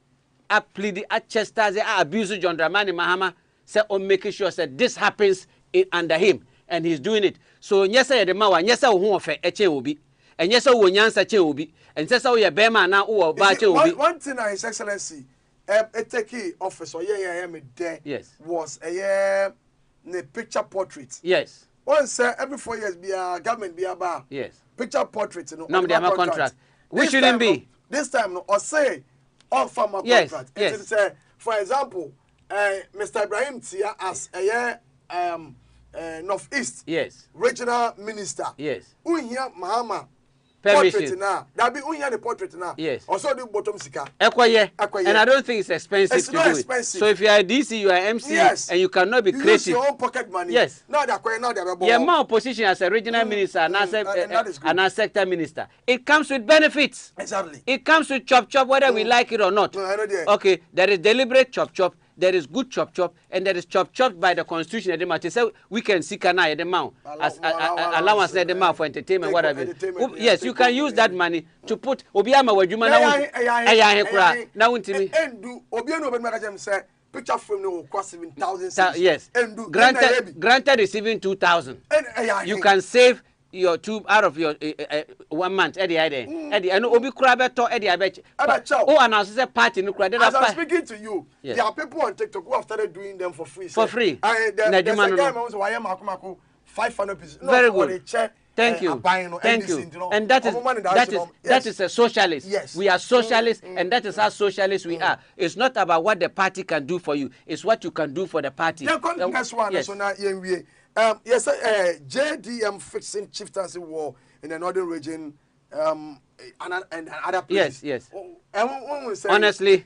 a plead a chastise a abuse John Dramani Mahama say on making sure that this happens under him and he's doing it so nyesa ye de mawa nyesa wo ho ofe eche obi and nyesa wo nyansa che obi and nyesa wo ye bema na wo ba che obi one thing His Excellency take office or me there was a picture portrait. Yes. One say every 4 years be a government be about. Yes. Picture portrait, you know. No, they have a contract. We shouldn't be. This time, no, or say all farmer contract. Yes. It say, for example, Mr. Ibrahim Tia as a Northeast. Yes. Regional minister. Yes. Unya Mahama. Permission. Now. That be unya the portrait now. Yes. Also the bottom sika. Ekoye. And I don't think it's expensive it's to not do expensive. it. So if you are a DC, you are MC, and you cannot be creative. Use your own pocket money. Yes. Now they're now they're yeah, more position as a regional minister and as a sector minister. It comes with benefits. Exactly. It comes with chop whether we like it or not. No, I know there. Okay, there is deliberate chop. There is good chop, and there is chop by the constitution. So we can seek an eye as allowance for entertainment, whatever. Yes, you can use that money to put Obiama Wajuma now into me. And do Obiano say picture frame no cost 7,000. Yes. Granted receiving 2,000. You can save your 2 out of your 1 month Eddie and Obi Krabeto Eddie oh and I say party no credit as I'm speaking to you there are people on TikTok who have started doing them for free there's a guy who why am 500 pieces very good thank you and that is a socialist. Yes. We are socialists and that is how socialists we are. It's not about what the party can do for you, it's what you can do for the party. Yes, JDM fixing chieftaincy war in the northern region and other places. Yes. Honestly,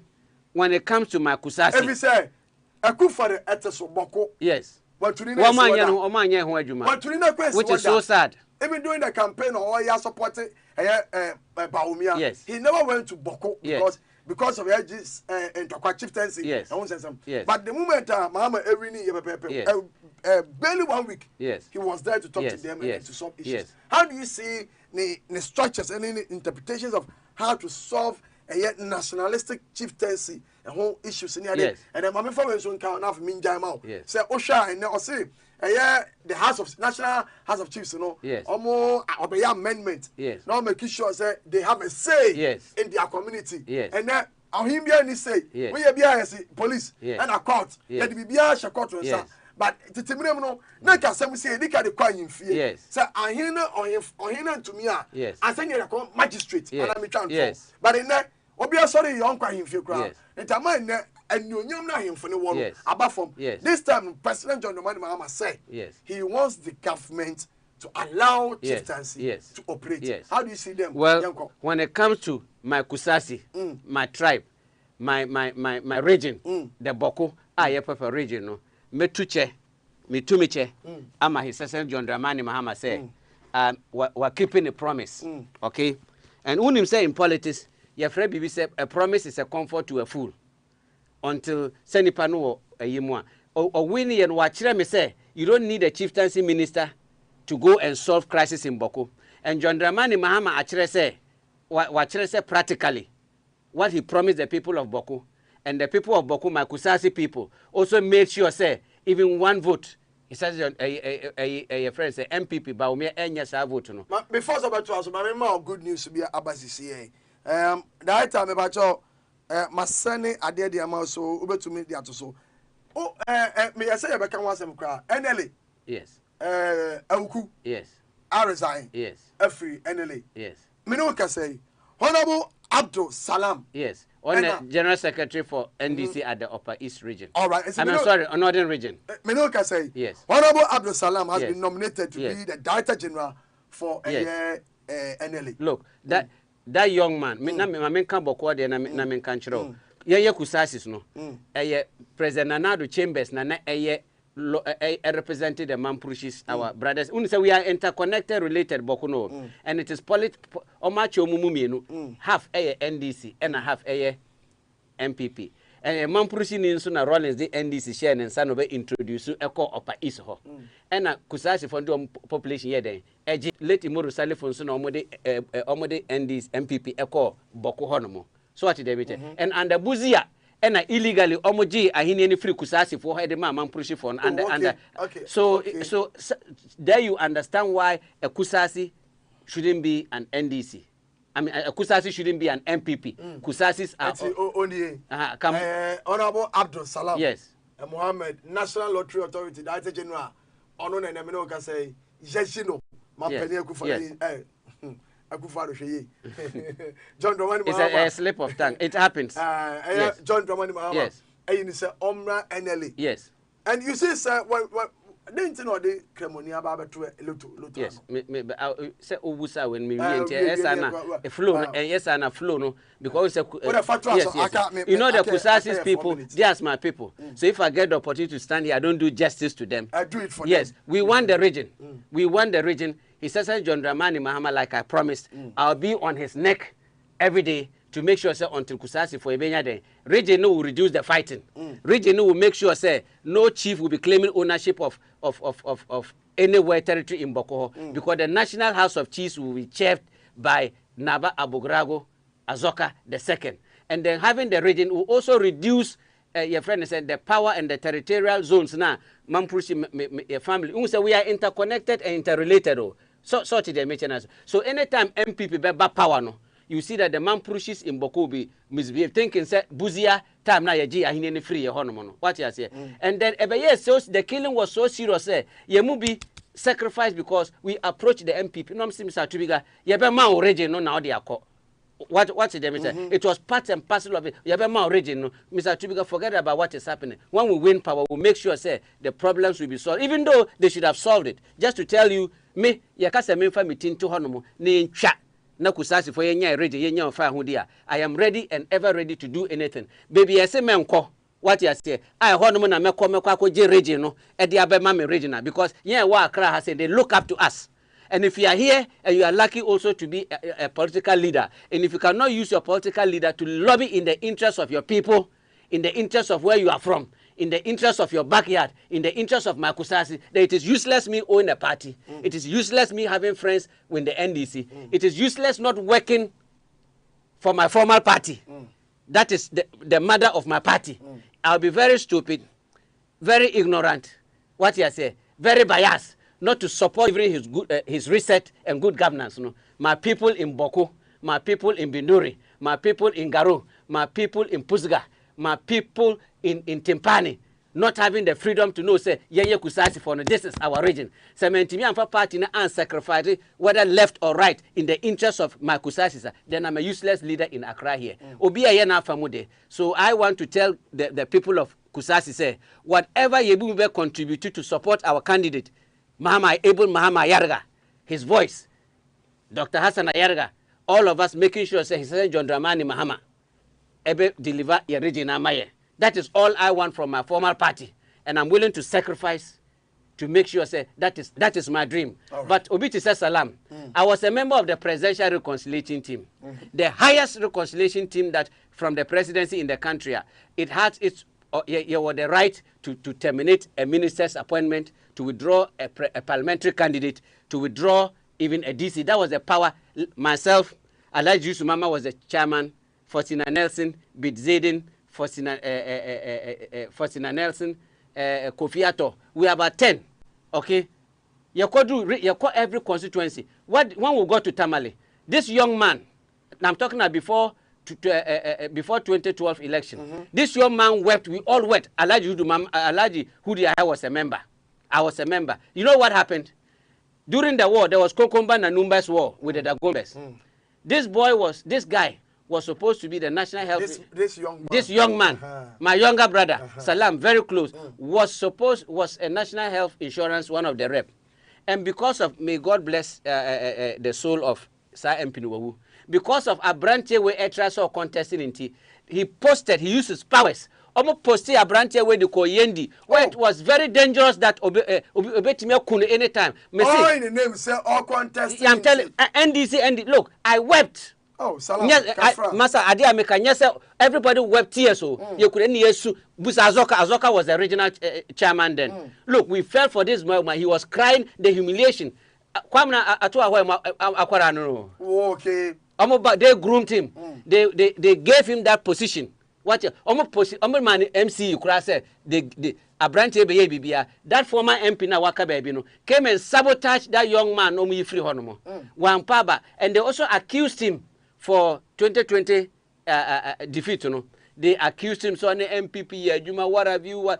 when it comes to my Kusasi, every say a coup for the Eteso Boko. Yes. Which is so sad. Even during the campaign, or he supported Baumia. Yes. He never went to Boko because of his chieftaincy. Yes. But the moment Mahama Erini barely 1 week, he was there to talk to them and to solve issues. How do you see the structures and the interpretations of how to solve a nationalistic chieftaincy and whole issues in here? And then Mama Fawen soon count off Minjai. Say Osha and now say the National House of Chiefs, you know, obey amendment. Now making sure that they have a say in their community. And then him be say we be as police and a court. Let be a court but the Timino no, not as some say, they can acquire in fear. Yes. So I hear to me. Yes. I think you're a magistrate. Yes. And I'm trying yes. But in that, Obia sorry, you don't cry in fear. And I mind and you know him for the one about from this time, President John Dramani Mahama said he wants the government to allow chieftaincy to operate. How do you see them? Well, when it comes to my Kusasi, my tribe, my region, the Boko, I prefer region. No. Metuche, ama His Excellency John Dramani Mahama say, we're keeping a promise, okay? And when him say in politics, your friend Bibi said a promise is a comfort to a fool. Until Senipano a yimwa or Winnie and Wachire me say you don't need a chieftaincy minister to go and solve crisis in Boko. And John Dramani Mahama actually say, Wachire say practically what he promised the people of Boko. And the people of Boko, my Kusasi people, also made sure, say, even one vote. He says, a friend say, MPP, Baumia, and yes, I vote. No. Before about to ask, my more good news to be Abasi CA. The time about your Masani, I did the amount so over to me the so. Oh, may I say, I can want some cry. NLA. Yes. Auku. Yes. I resign. Yes. Free NLA. Yes. Minoka say, Honorable Abdul Salam. Yes. On the General Secretary for NDC at the Upper East region. All right. I'm sorry, Northern region. Menoka say, yes. Honorable Abdul Salam has been nominated to be the Director General for NLA. Look, that young man, I mean, Kamboko, and I mean, Kanchero. Yeah, Kusasis, no. President Nanado Chambers, Nana, represented the Mampushis, our brothers. Say we are interconnected, related, Bokuno, and it is Omacho Mumuminu, half a NDC and a half a MPP. And Mampushi Ninsuna Rollins, the NDC share and son of introduce Echo Opa Iso. And a Kusashi Fondo population yede. Eji let Imuru Salifon Omode NDC MPP Echo Boku Honomo. So what did they and under Buzia. And illegally, omoji ahini free kusasi for the man push for and so there you understand why a kusasi shouldn't be an NDC. I mean, a kusasi shouldn't be an MPP. Kusasis are Honorable Abdul Salam. Yes. Mohammed, National Lottery Authority, Director General. Ono na nemeno ka say Jeshino, Mapeni Akufo. John Dramani Mahama. It's a slip of tongue. It happens. Yes. John Dramani Mahama. Yes. And you say Omra NLA. Yes. And you see, sir, what didn't you know the Cremonia Baba to a little? Yes. Say Ubusa when me yes and a flow and yes and a flow no because yes. You know the Kusasis people, they are my people. So if I get the opportunity to stand here, I don't do justice to them. I do it for them. Yes, we want the region. We want the region. He says, John Dramani Mahama, like I promised, I'll be on his neck every day to make sure, say, until Kusasi for Ebenya Day, region will reduce the fighting. Region will make sure, say, no chief will be claiming ownership of anywhere territory in Bokoho, because the National House of Chiefs will be chaired by Naba Abugrago Azoka II. And then having the region will also reduce your friend said the power and the territorial zones now. Mampushi family. We are interconnected and interrelated. So they mention us. So anytime MPP be power no, you see that the Mampushis in Bokobi misbehave, thinking say Buzia time na yaji ahine free ye honomono. What you say? And then so the killing was so serious. Ye mubi sacrifice because we approach the MPP. No, Mr. Tubiga. Ye be ma origin no now they are called. What's it? It was part and parcel of it. You have a origin. No? Mr. Tubiga, forget about what is happening. When we win power, we'll make sure say the problems will be solved, even though they should have solved it. Just to tell you, me, yakasa me fa meeting to honomo ne ncha na kusasi for yenya ready yenya fa hudia. I am ready and ever ready to do anything. Baby, I say menko. What you say? I honomo na meko je region no. E di abema me regional because wa Accra has said they look up to us. And if you are here and you are lucky also to be a political leader, and if you cannot use your political leader to lobby in the interest of your people, in the interest of where you are from, in the interest of your backyard, in the interest of my Kusasi, then it is useless me owning a party. It is useless me having friends with the NDC. It is useless not working for my former party. That is the mother of my party. I'll be very stupid, very ignorant, what you say, very biased, not to support even his reset and good governance. No? My people in Boko, my people in Binduri, my people in Garu, my people in Pusga, my people in Timpani, not having the freedom to know, say, Kusasi for no, this is our region. So, I'm for party and sacrifice, whether left or right, in the interest of my Kusasi, then I'm a useless leader in Accra here. So I want to tell the people of Kusasi, say, whatever Yebu contribute to support our candidate, Mahama Ayarga, his voice, Dr. Hassan Ayarga, all of us making sure, say, he said, John Dramani Mahama, ebe deliver your region Amaye. That is all I want from my former party. And I'm willing to sacrifice to make sure, say, that is my dream. Right. But Obiti says salam. I was a member of the Presidential Reconciliation Team, the highest reconciliation team that from the presidency in the country. It had its, you were the right to terminate a minister's appointment, to withdraw a parliamentary candidate, to withdraw even a DC. That was the power. Myself, Alhaji Yusuf Mama was the chairman, Faustina Nelson, Bid Zedin, Faustina Nelson, Kofi Ato. We are about 10. Okay? You call every constituency. When we go to Tamale, this young man, I'm talking about before 2012 election, this young man wept. We all wept. Alhaji Hudi I was a member. I was a member. You know what happened? During the war, there was Kokomba and Numba's war with the Dagombes. This guy was supposed to be the national health. This young man, my younger brother, Salam, very close, was a national health insurance, one of the rep. And because of, may God bless the soul of Sir M. Pinuwawu, because of a branch where Etra saw contesting in T, he used his powers almost post a branch where they call Yendi, where it was very dangerous that Obetimia could anytime. Oh, in the name, sir, all contest. I'm telling NDC, look, I wept. Oh, salam. Yes, Master Adia Meka, yes, everybody wept tears. So you couldn't yes, Busa Azoka was the original chairman then. Look, we fell for this moment. He was crying the humiliation. Kwamna Atua Aquarano. Okay. They groomed him. They gave him that position. What man MC Ukra said the Abrante Bibia, that former MP na Waka Babino came and sabotaged that young man no free honomo. Wampaba, and they also accused him for 2020 defeat. They accused him so on the MPP, Juma, what have you, what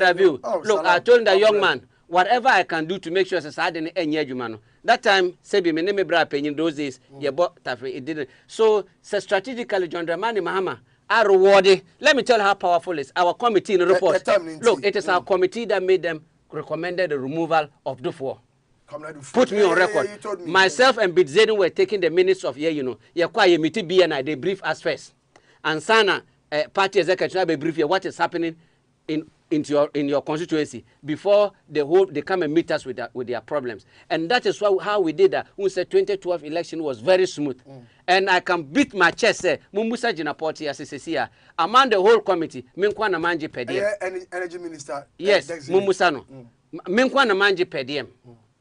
have you? Look, I told the young man, whatever I can do to make sure society any Jumano. That time, Sebi, me name bra in those days, it didn't. So strategically, John Dramani Mahama are rewarded. Let me tell you how powerful it is. Our committee in the report. Look, it is our committee that made them recommended the removal of Dufour. Put me on record. Myself and Bitzedin were taking the minutes of they brief us first. And Sana party executive be brief what is happening in your constituency before they come and meet us with their problems. And that is how we did that. We said 2012 election was very smooth. And I can beat my chest say Mumusa Jinapoti as among the whole committee, Minkwana Manji Pediem. Energy Minister. Yes, Mumusano. Minkwana Manji Pediem.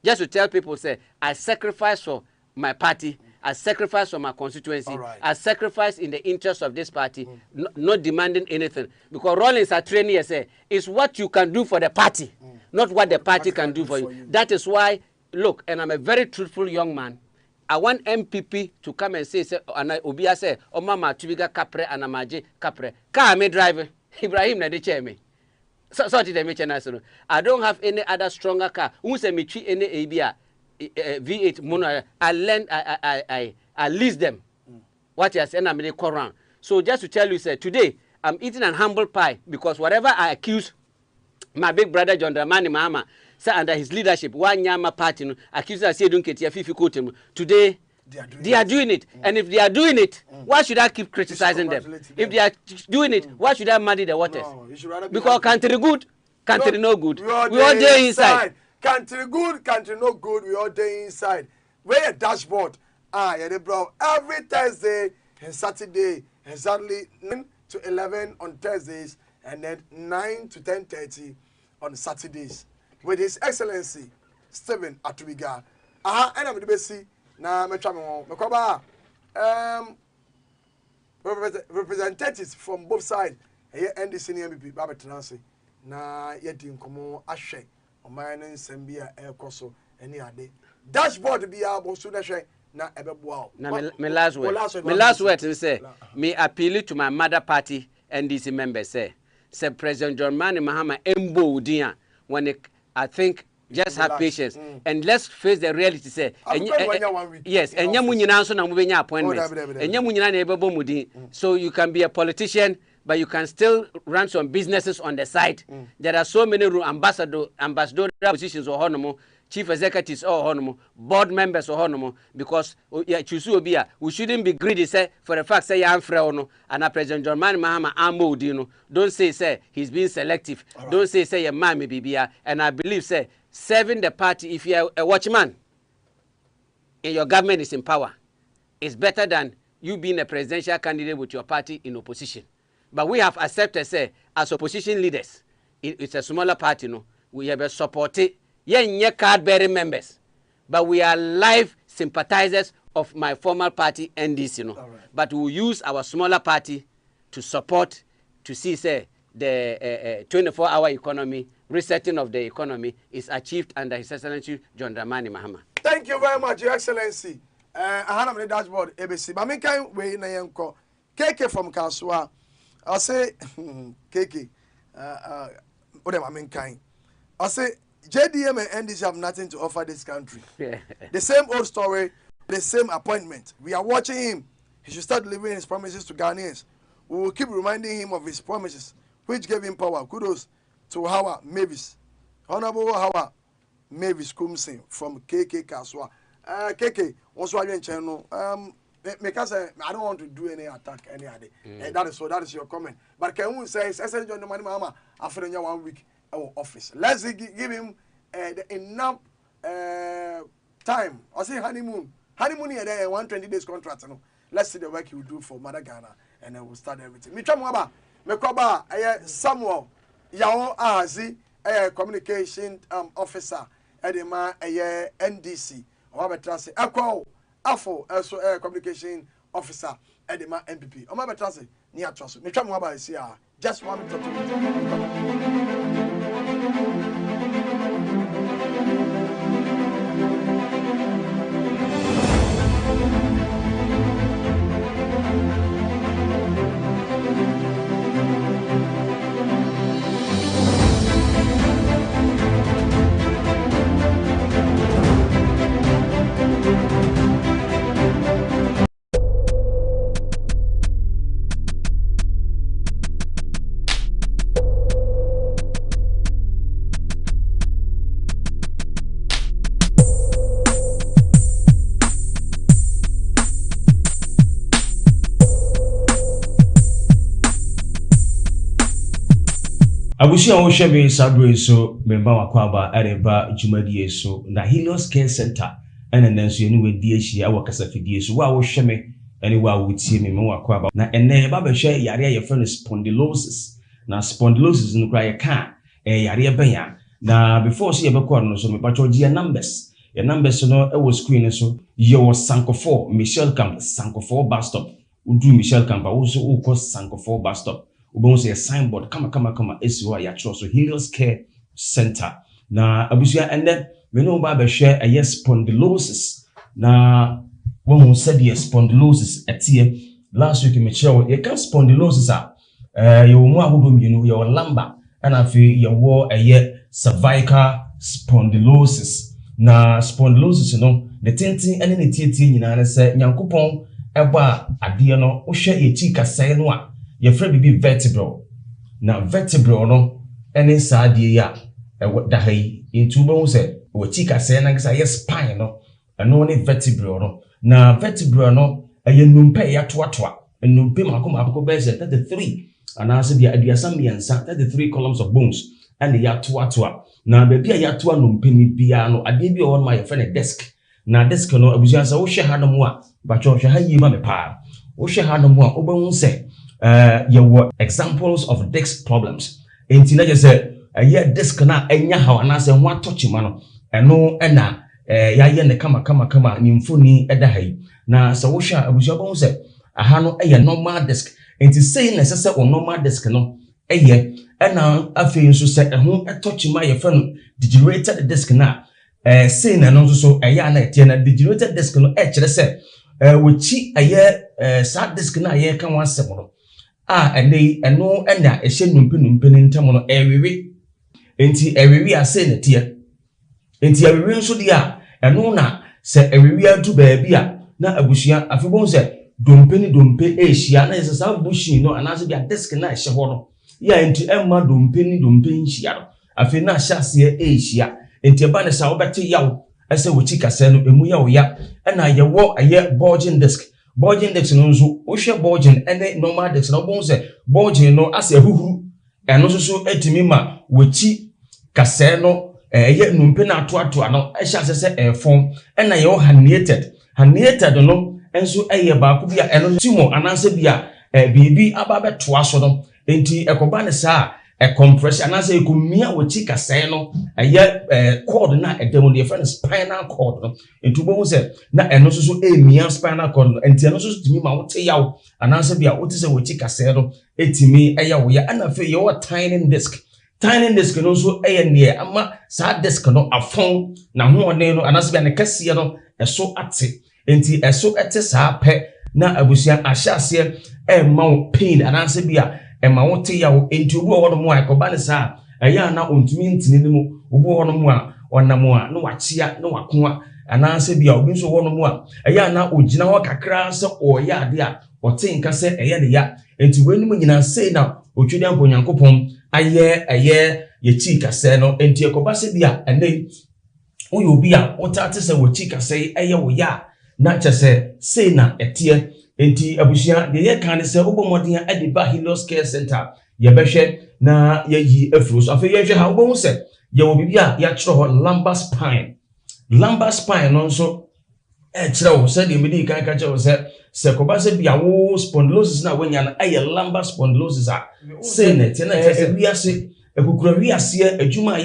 Just to tell people, say, I sacrifice for my party, I sacrifice for my constituency, I sacrifice in the interest of this party, not demanding anything. Because Rollins are training, say, it's what you can do for the party, not what the party can do for you. That is why, look, and I'm a very truthful young man, I want MPP to come and say, and Obia say, oh mama, Tubiga Capre and Amaje Capre. Car me driver, Ibrahim na de chair me. So I don't have any other stronger car. Who say me treat any ABR V8 mono? I lease them. What you say? I'm in the Quran. So just to tell you, sir, today I'm eating an humble pie because whatever I accuse my big brother John Dramani Mahama, sir, under his leadership, one Yama party accused us don't get your fifi today. They are doing it. And if they are doing it, why should I keep criticizing them? If they are doing it, why should I muddy the waters? Because country good, country no good. We all day inside. Country good, country no good. We all day inside. Where a dashboard? Yeah, bro. Every Thursday and Saturday, exactly 9 to 11 on Thursdays, and then 9 to 10:30 on Saturdays. With His Excellency Stephen Atubiga. And I'm the best. Na representatives from both sides here NDC NPP Baba Transi na yedi nkomo ahwe oman nsambia ekoso eni ade dashboard bia bo so hwe na ebeboa na me last word say me appeal to my mother party NDC members say President John Dramani Mahama embo udia when I think just have patience and let's face the reality. Say, yes, and appointments. So you can be a politician, but you can still run some businesses on the side. There are so many ambassadorial positions or honomo, chief executives or honomo, board members or honomo, because we shouldn't be greedy. Say for the fact say I'm free and President John Mahama Ambo Dino. Don't say he's being selective. Don't say your man may be and I believe say. Serving the party, if you are a watchman and your government is in power, is better than you being a presidential candidate with your party in opposition. But we have accepted, say, as opposition leaders, it's a smaller party, we have supported, card-bearing members, but we are live sympathizers of my former party, NDC, But we use our smaller party to support, to see, say, the 24-hour economy, resetting of the economy is achieved under His Excellency John Dramani Mahama. Thank you very much, Your Excellency. I have the dashboard ABC. But I can't wait na yanko. KK from Kaswa. I say KK. I say JDM and NDC have nothing to offer this country. The same old story, the same appointment. We are watching him. He should start delivering his promises to Ghanaians. We will keep reminding him of his promises, which gave him power. Kudos to Howard Mavis. Honorable Howard Mavis Kumsin from KK Kaswa. KK, what's why you channel? because I don't want to do any attack any other. That is your comment. But can you say SSJ John Money Mama after 1 week our office? Let's give him enough time. I say honeymoon here there 120 days contract. No, let's see the work he will do for Mother Ghana, and then we'll start everything. Me Mekoba Samuel Yao Azi communication officer Edema NDC. Omabetrase Akwa Afo also communication officer Edema MPP. Omabetrase ni atwaso. Me twa mo aba isi a just 1 minute. Abusia wo hwebe sadwe so memba wakwaba areba jumadi so na Helios Care Center ene nanso eni wedi ahia wo kasafidie so wa wo hweme ene wa wo tie memba wakwaba na ene ba ba hwe yare ya friend spondylosis na spondylosis no kra ya ka yare benya na before so ye be call no so me ba choji numbers your numbers no e wo screen so ye wo Sanko 4 Michelle Camp Sanko 4 bus stop udu Michelle Camp wo so wo ko Sanko 4 bus stop ubonse a signboard kama esiwa ya so Helios Care Center na abusia ende me no ba behwe a spondylosis na won said spondylosis etie last week me chewo ye can spondylosis ye wo mu ahodo mienu ye wo lumbar and afi ye wo cervical spondylosis na spondylosis no the tentin ene ne tietie nyina ne se nyankopon eba ade no wo hwe ye chi kasai no a your friend be vertebral. Now vertebral no any sadi ya da hai into bo say we tika say na say spine no and no any vertebral no. Na vertebral no aye numpe ya toatoa numpe mako be say 33 and as be aduasa miensa 33 columns of bones and ya toatoa. Na baby ya toa numpe ni bia no ade bi on my friend desk. Na desk no abusia say wo hwe ha no mu a ba cho hwe ha yi ma me pa. Wo hwe ha no mu a obo say your examples of disc problems. Enti na just say disc na enya ha na say ho touch ma no eno na ya ye ne kama nimfoni eda hai na so wo hwa abuja bon say aha no normal disc. Enti say na say o normal disc no na afi nso say ho touch ma ye fa no degenerated disc na say na no so na etie na degenerated disc no kire say wo chi sa disc na kan wan se mo no eno na ehye numpe ntem no ewewe enti ewewe ase na tie enti ewewe nso dia eno na se ewewe adu baabi a na abushia afebon se dompe ehia na yesa sa bushi no anase bia desk na ehye ho no ya enti emma dompe nhia no afi na hyase ehia enti eba ne sa wo bete yawo ese wo chikase no emu yawo ya na yewo bulging disc. Bulging disc no nso wo hwe bulging ene normal disc no bon se bulging no ase ahuhuru eno so etimi ma wachi kase no numpe na atoato no ehya se efon ena ye herniated no enso ba ko bia eno timo ananse bia bibi aba betoa so no enti ekoba ne sa compression ananse ekomia wachi kase no cord na edem the friend spinal cord no enti bo se na eno so emia spinal cord no enti eno so timi ma wote yawo ananse bia wote se wachi kase no etimi yawo ya ana fe your tiny disc no so ne ama sa disc no afon na ho one no ananse bia ne kase no eso ate enti eso ete sa pe na abusia ahyase ma pain ananse bia ema wote yawo enti obu owo no mu akoba ne sa na ontumi ntini ne mu obu owo no mu a onam a no wachia no wakoa ananse bia obi nso owo no mu a na ogina ho kakra se oya ade a wote nka se ne ya enti wenum nyina sei na otwedi ampo Nyankopon ye chi kase no enti akoba se bia ene oyo obi a wotate se wo chi kase wo ya na kyerɛ sɛ na ɛteɛ enti abusua de yɛ kan sɛ obomɔden ade ba Helios Care Center yɛbɛhwɛ na yɛyi afuro so afei yɛhwɛ ha obohu sɛ yɛwɔ bibi a yɛakyerɛ hɔ lumbar spine no nso kyerɛ wo sɛ de medi kan ka kyerɛ wo sɛ kɔba sɛ bia wo spondylosis na wanya no ayɛ lumbar spondylosis a sei na ɛteɛ na kyerɛ sɛ wiase akukura wiase adwuma a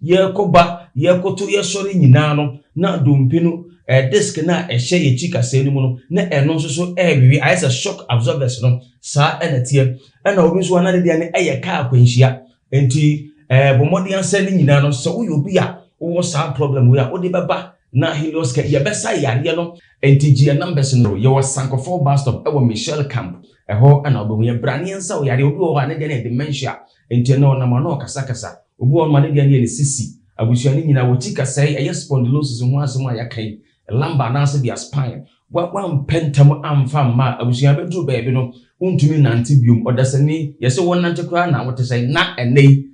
yɛkɔba yɛkɔto yɛsɔre nyinaa no na dompe no disk na ɛhyɛ yɛchi kasa no mu no na ɛno nso so ɛwiwi ayɛ sɛ shock absorbers no saa ɛna teɛ ɛna obi nso anade deɛ ne ɛyɛ kaa akwanhyia enti bomɔden ansa ne nyinaa no sɛ woyɛ obi a wowɔ saa problem wo a wode bɛba na Helios Care yɛbɛsa yareɛ no enti gye numbers no yɛwɔ Sankofo bus stop ɛwɔ Michelle Camp ɛhɔ ɛna obi yɛ brane nsa wo yareɛ obi wɔ hɔ a ne deɛ ne dementia enti na ɔnam na ɔkasakasa obi wɔ ma ne deɛ ne sisi abusua ne nyinaa wɔti kasa ɛyɛ spondylosis ho asɛm a yɛkan lumbar na so dia spine wan pentam amfa ma abusua bedru baabi no untumi nante biom odasani yɛsɛ won nante kra na wote sɛ na ɛnɛ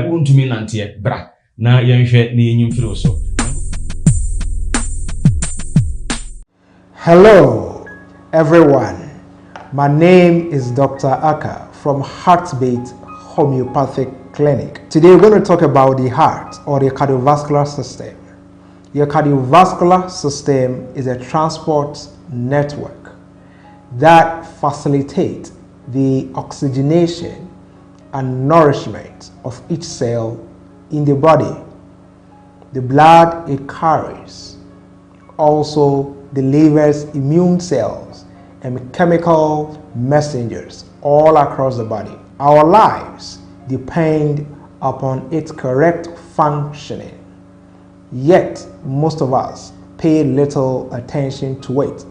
untumi nante bra na yɛnhwɛ ne yɛnyim firi so. Hello everyone, my name is Dr. Aka from Heartbeat Homeopathic Clinic. Today we're going to talk about the heart or the cardiovascular system. Your cardiovascular system is a transport network that facilitates the oxygenation and nourishment of each cell in the body. The blood it carries also delivers immune cells and chemical messengers all across the body. Our lives depend upon its correct functioning. Yet, most of us pay little attention to it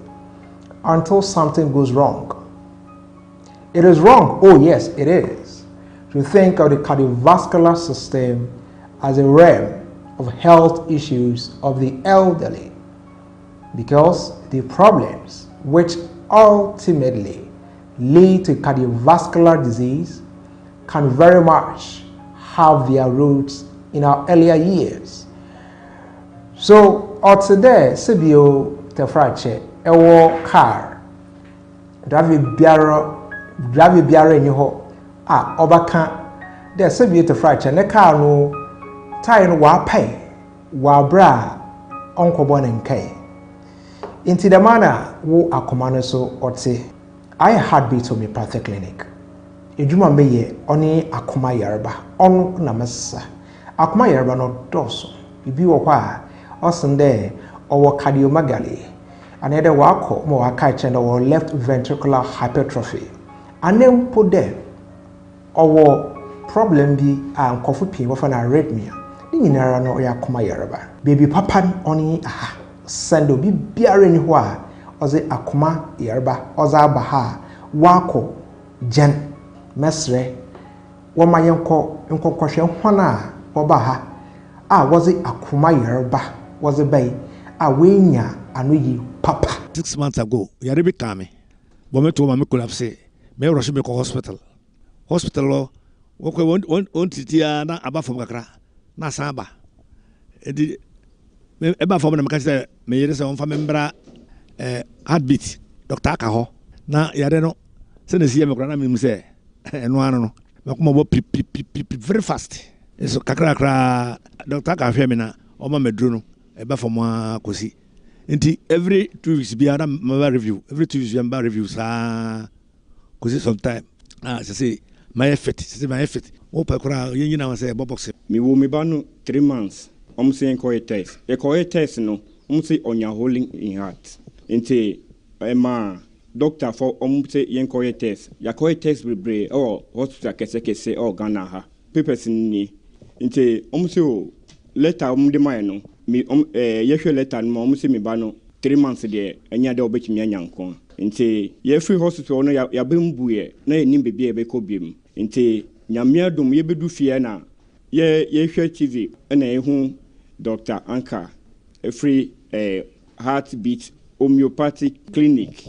until something goes wrong. It is wrong, oh yes, it is, to think of the cardiovascular system as a realm of health issues of the elderly, because the problems which ultimately lead to cardiovascular disease can very much have their roots in our earlier years. So, today, Sibio Tefrache, ewo car, drive biara ni ho, obaka, there Sibio Tefrache, ne car no, tie no wa pay, wa bra, onko bon and kay. Into the manner wo akomano so ote, I Heartbeat Homeopathic Clinic. Ejuma meye, oni akoma yarba, onu namasa, akoma yarba no doso, bibi wa Osende or cardiomegaly, another wako more kitchen or left ventricular hypertrophy. And then put there or problem be and coffee pin of an arrhythmia. Ninara no ya kuma yaraba. Baby papa oni aha sendo be bearing wa or the akuma yarba or zabaha wako jen mesre wama yanko question wana wabaha was it akuma yarba. Was a bay, a winya, and we papa. 6 months ago, Yaribi Kami, Bometo Mamikulavse, May Roshimiko Hospital. Hospital, one titia, na above from Gakra, na Saba. Eba from the Macasa, Mayers on Famembra, Heartbeat, Dr. Akaho, na Yareno, send a CM say, and one, very fast. So Kakra, Dr. Akafemina, Oma Medruno. Eba for moi kosi. Inti every 2 weeks be ada maba review. Every 2 weeks be maba review sa kosi sometime. Say my effort. Say my effort. O pa kura yen na say bobox. Me wo me ba no 3 months. Say enko test. Enko test no. Say onya holding in heart. Inti ema doctor for say enko test. Ya ko test bebre or hospital kese or Ghana ha. Papers ni. Inti say o letter de mai no. Me yehwe letter no say me ba no 3 months de enya de obetimi anyankon nti ye free hospital no ya bembuye na enim bebia be ko biem nti nyame adom ye bedu fie na ye hwe TV na ehu Dr. Anka free Heartbeat Homeopathic Clinic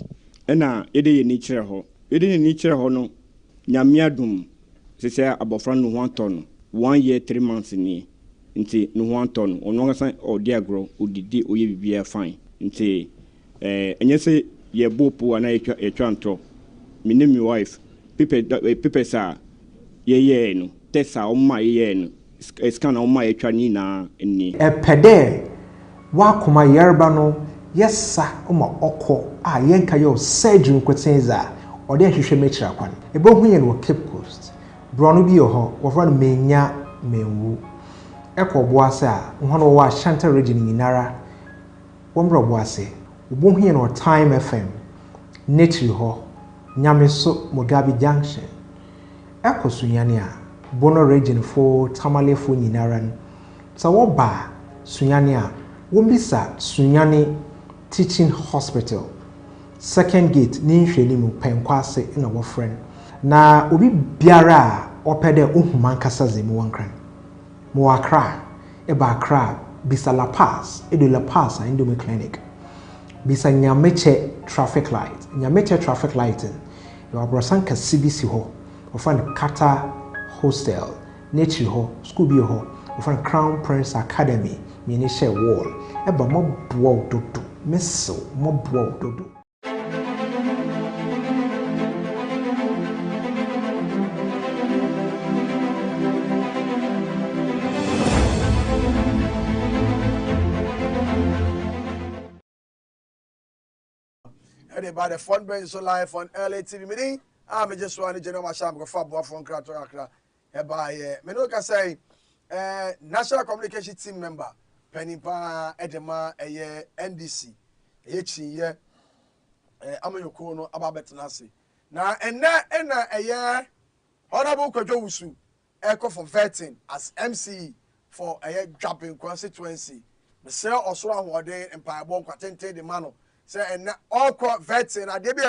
na ede ye ni kire ho no nyame adom sese abofra no ho anton 1 year 3 months ni nti no ho anton ono ngasa o diagro odidi oye bibia fine nti ɛnyɛ sɛ yɛbɔ po anaa yɛtwa ntɔ me ne me wife papers a yɛyɛɛ no test a ɔma yɛyɛɛ no scan a ɔma yɛtwa ne nyinaa nni ɛpɛ dɛ wakoma yareba no yɛsa ma ɔkɔ a yɛnka yɛ surgery nkotens a ɔde ahwehwɛ m'akyira kwan ɛbɛhu yɛn wɔ Cape Coast borɔno bi wɔ hɔ wɔfrɛ no menya menwu ɛkɔ boase a wɔn no wɔ Ashanti region nyinara wɔn brɛ boase wɔbɛhu yɛn wɔ Time FM Nature hɔ Nyameso Mugabe Junction ɛkɔ Sunyani a Bono region fo Tamale fo nyinara no sɛ wɔba Sunyani a wɔn bisa Sunyani Teaching Hospital second gate ne nhwɛni mu pɛnkwase na wɔfrɛ no na obi biara a ɔpɛ dɛ ohuma nkasa zemu wankran mo Accra eba Accra bisa La Paz edo La Paz a Indomie clinic bisa Nyameche traffic light yɛ abrosan kɛse bi si hɔ wɔfa no Kata hostel Nature hɔ school bi hɔ wɔfa no Crown Prince Academy mene hyɛ wall eba mɔboa dodo mesew mɔboa dodo. About the fund bench so live on LA TV meeting. I'm just one general Masham go for from Kratora. By Menoka say National Communication Team member Penipa Edema NDC H Amayokono Ababetanasi. Now and a year Honorable Kojowusu Echo for vetting as MC for a dropping constituency. The sale also one day Empire Bon Quatente de Mano. Say and all crop vets and I did be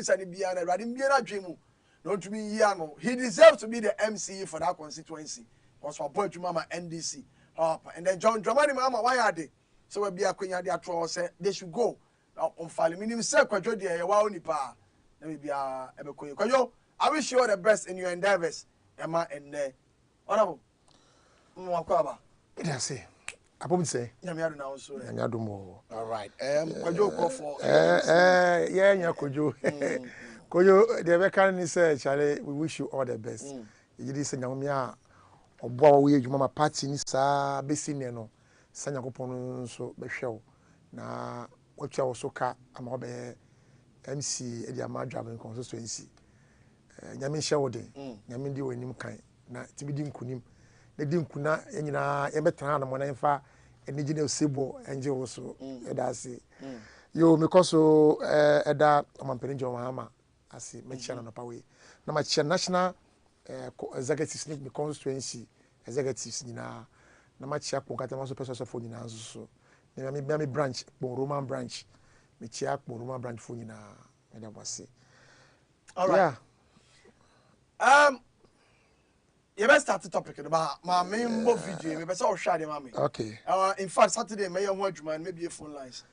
sending Biana, Radim Biana Dream. Not to be Yano. He deserves to be the MC for that constituency. Was for Point to Mama NDC. And then John Dramani Mama, why are they? So we'll be a queen at the say they should go on filing. Meaning, Sir Quajodia, a wow nipa. Let me be a Ebekoyo. I wish you all the best in your endeavors, Emma and Honorable Mwakaba. It has say. I probably say. Nyamiadu now so. Nyamiadu more. All right. Kojo call for. Yeah, Kojo. Kojo, the American say, Charlie, we wish you all the best. You did say, Nyamia, or boy, we age mama party ni sa besineno. Sanya kuponu so be show. Na what you also ka amabe MC Eddie Amadra in constituency. Nyamin shawde. Nyamin di we nim kan. Na tibidi nkunim. Ne di nkuna nyina ye betana na mo na mfa enigine osebo enje wo so eda se yo mekoso eda omampeni John Mahama ase mechia na pawe na machia national executives ni constituency executives nyina na machia kponkata maso person fo nyina so na me branch kpon Roman branch mechia kpon Roman branch fo nyina eda wase. All right. Yeah. You better start the topic about my main video. You better share the mommy. Okay. In fact, Saturday, may maybe a phone lines.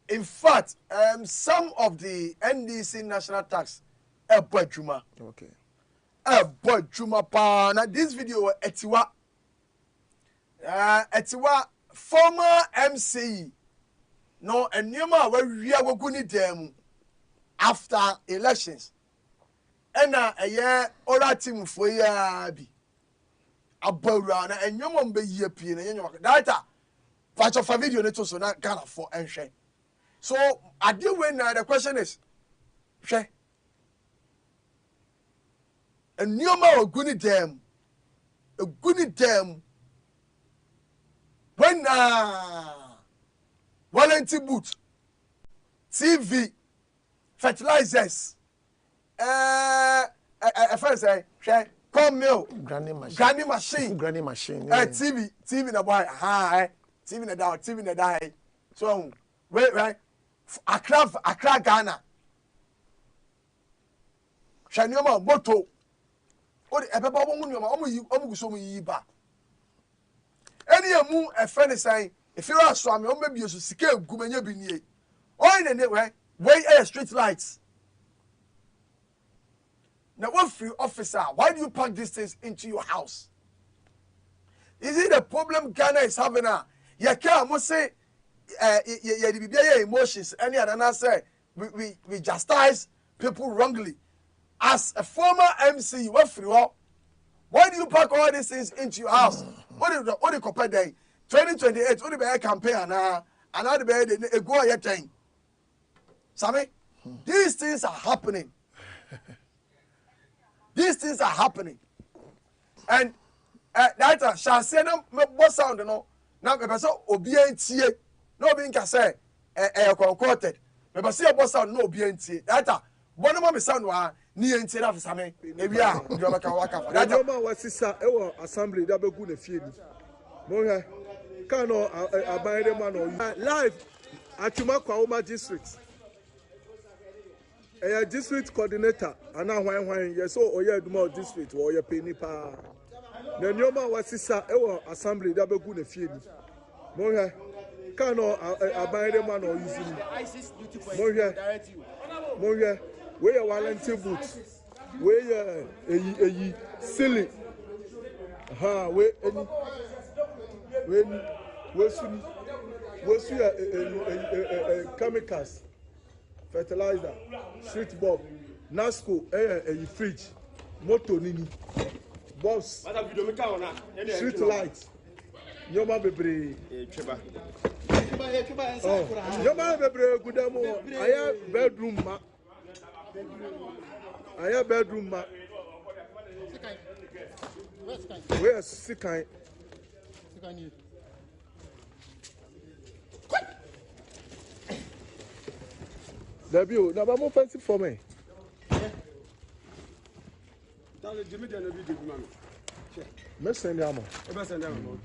In fact, some of the NDC national tax, a boy Juma. Okay. A boy Juma pa. Now this video, Etiwa, former MC. No, and Nima where we are going to them after elections. And a year, all that team for ya be. Abora na enyom be yie pie na enyom data patch of a video neto so na Ghana for enhwe so ade we na the question is hwe enyoma oguni dem when warranty boot TV fertilizers first say hwe corn mill, granny machine, TV na boy, TV na down, TV na die. So, right, Accra, Ghana. Shanyoma moto. Odi ebeba omo nyoma, omo guso mu yiba. Eni emu e friend say, if you are so am omo bi so sika egumenya bi nie. Oil na ne way street lights. Now, what free officer? Why do you pack these things into your house? Is it a problem Ghana is having? Yeah, must say emotions. Any other say we chastise people wrongly. As a former MC, what free up? Why do you pack all these things into your house? What do you compare day? 2028, what do you campaign and now the bed go ahead thing. Sammy, these things are happening. These things are happening. And that shall say no what sound no. Now me person obi antie. No be nka say concocted. Me person e sound no obi antie. That one no me sound wa ni antie na Sammy. Ebi a do make waka for. That no man was sister e wo assembly da be gu na fie ni. Mo he kan no abayre man o live Atuma Kwahoma district. A district coordinator and now when yes so oye aduma district or oye penny pa na nyoma wasisa e wo assembly da be gu na fie ni mo he kan no abayre man o using mo he we are warranty boot we eyi silly ha we suni chemicals fertilizer, street bulb, NASCO, a fridge, motor nini, bulbs, street lights. Yoma bebre. Oh, yoma bebre gudamo. Aya bedroom ma. Aya bedroom ma. Where sikai? Debut, na ba mo fancy for me. Tell Jimmy the video dey man. Me send am. E be send am.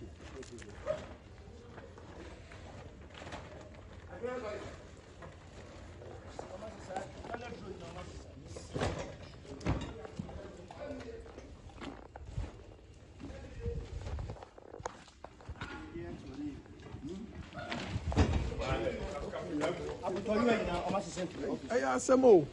Hey, Asemo.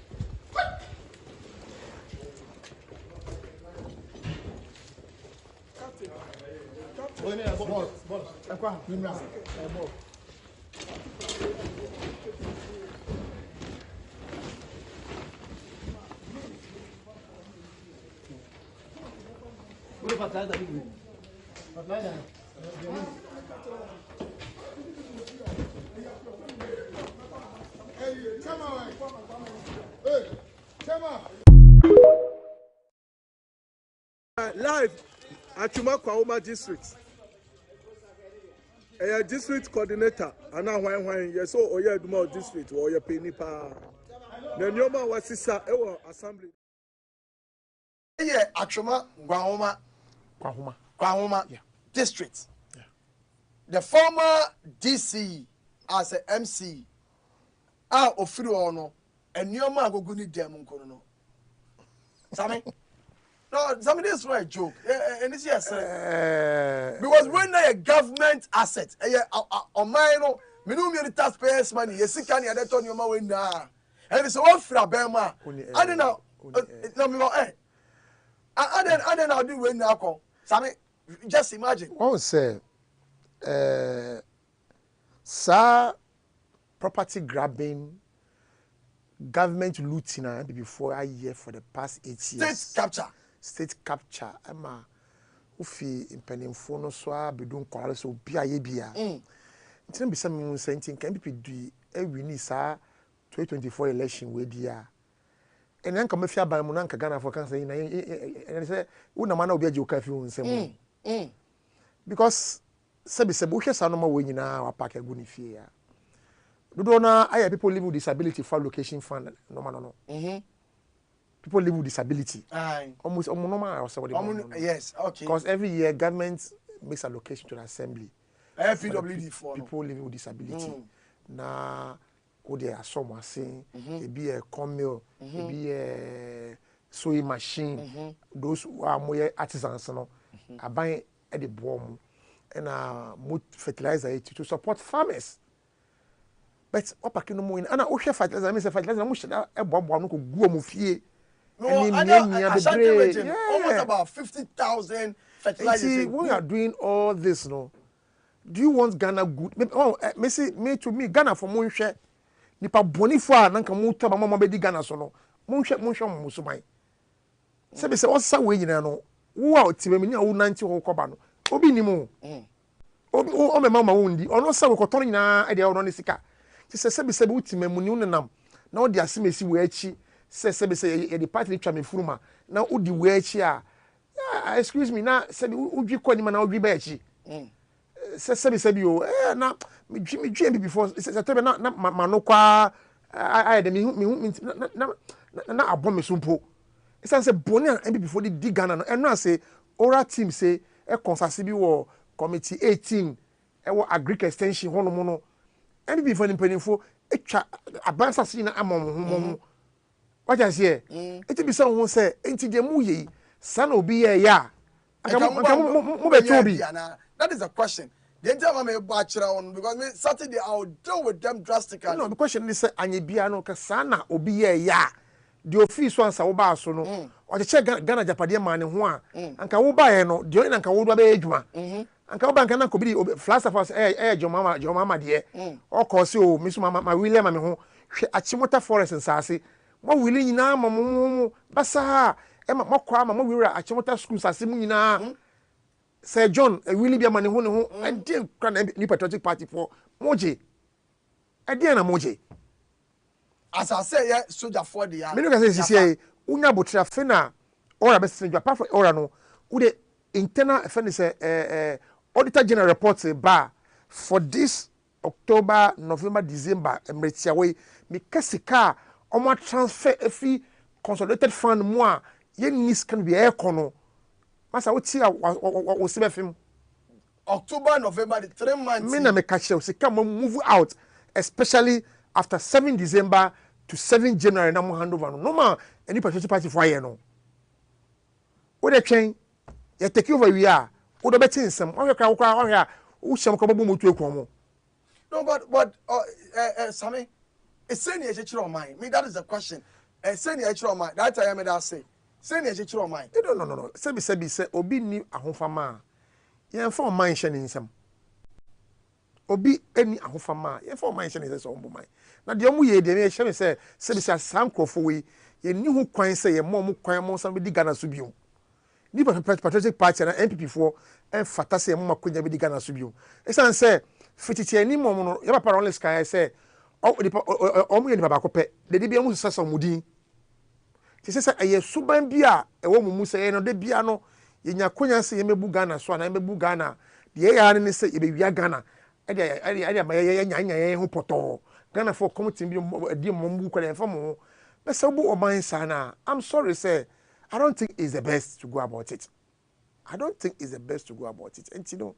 Live Atuma Kwahoma district. A district coordinator and now when yes so oye aduma district or oye penny pa. Na nyoma wasisa e wo assembly. Yeah, Atuma Kwahoma district. Yeah. The former DC as a MC ofiri ono enyoma agogo ni dem nkono no. Sami? No, some of this is a joke. And this is because when they a government asset, on mine, me no me taxpayers money. You see, can you that on your money now? And it's all free Bema. I don't know. No, me I don't know. Do when now come? Sammy, just imagine. One say, sir, property grabbing, government looting, before I hear for the past 8 years. State capture ama ufi impenimfo no so abedun kware so bia ye bia ntin bi sam mun sentin kan bi du ewini sa 2024 election we dia ene anka mafia ban mu na anka Ghana for kan say na ene say una ma na obi age o ka fi hun sem because sabi wo hwe sa no ma wo nyina wa pack egu ni fie ya dodo na aya people live with disability for location fund no ma no people live with disability. Almost normal. Yes, okay. Because every year government makes allocation to the assembly. FPWD for people living with disability. Now, oh, there are some saying it be a corn mill, it be a sewing machine. Those who are more artisans, no, are buying at the bomb and more fertilizer to support farmers. But what I can know in Anna Osha fertilizer, I mean fertilizer, I must have a bomb one who go mufie. No, Ashanti region, almost about 50,000 fertilizers. See, when you are doing all this, no, do you want Ghana good? Me to me Ghana for monhwe nipa boni fo a nanka mo to ba mama be di Ghana so no monhwe mo so man se be se osa we nyina no wo a otime ni a wo nanti ho koba no obi ni mo obi o me mama wo ndi ono sa we koto nyina e de ono ne sika se be utime mu ni unenam na o de asemesi we achi se be ye de party twa me furuma na o di we achi a excuse me na se be udwi ko ni ma na udwi ba achi se be o na me dwi before se tebe na mano kwa I de me na abom me sumpo isan se boni an before the dig Ghana no eno ase oral team say e consase bi wo committee 18 e wo agric extension hono mo no before the penifo etwa abansa se na amom what you say it be say won say enti de mu ye san obi ye ya mo be tobi that is a question. The entire me bachira on because me Saturday I'll deal with them drastically. No, the question is say anye bia no ka sana obi ye ya the office one sa wo ba so no o che Ghana Japade man ne ho a anka wo ba ye no de onye anka wo do ba edwuma anka wo ba anka na ko bi flash force jomama de o ko se o misu mama William me ho hwe Achimota forest nsase mo wili nyina mo basa e ma kwa ma mo wira Achimota school sase mu nyina Sir John Willie bia mane ho ne ho ade kwa na ni patriotic party for moje ade na moje as I say yeah soldier for the me no ka say sisi unya botra fe na ora be senju apart from ora no wo de internal affair say auditor general report ba for this October November December emretia we me kasika omo transfer efi consolidated fund mo a ye nis kan bi e kono masa wo ti wo sebe fim October November the 3 months me na me catch you sika mo move out especially after 7 December to 7 January na mo handover no ma any patriotic party for here no wo de twen ye take over we a wo do beti nsem wo hwekra wo kwa wo hwe a wo hyem ko bobo motu ekon mo no but Sammy it's saying you chechiro on mine me that is the question saying you chechiro on mine that time me that say saying you chechiro on mine no sebi say obi ni ahofama yen for man hye ne nsem obi eni ahofama yen for man hye ne nsem ombo man na de omu ye de me hye me say sebi say sankrofo we ye ni hu kwan say ye mo kwan mo san be di Ghana so biom ni patriotic party na NPP for en fata say mo makonya be di Ghana so biom esan say fititi ani mo no ye papa only sky say omu ye ni baba ko pe de di bia mu sasa mudin ti say aye suban bia e wo mu say no de bia no ye nya konya say ye mebu Ghana so na mebu Ghana de ye ya ne say ye be wia Ghana e ma ye nya ye ho poto Ghana for committee bi di mo mu ko de fa mo be say bu oman sana I'm sorry say I don't think it's the best to go about it. And you know,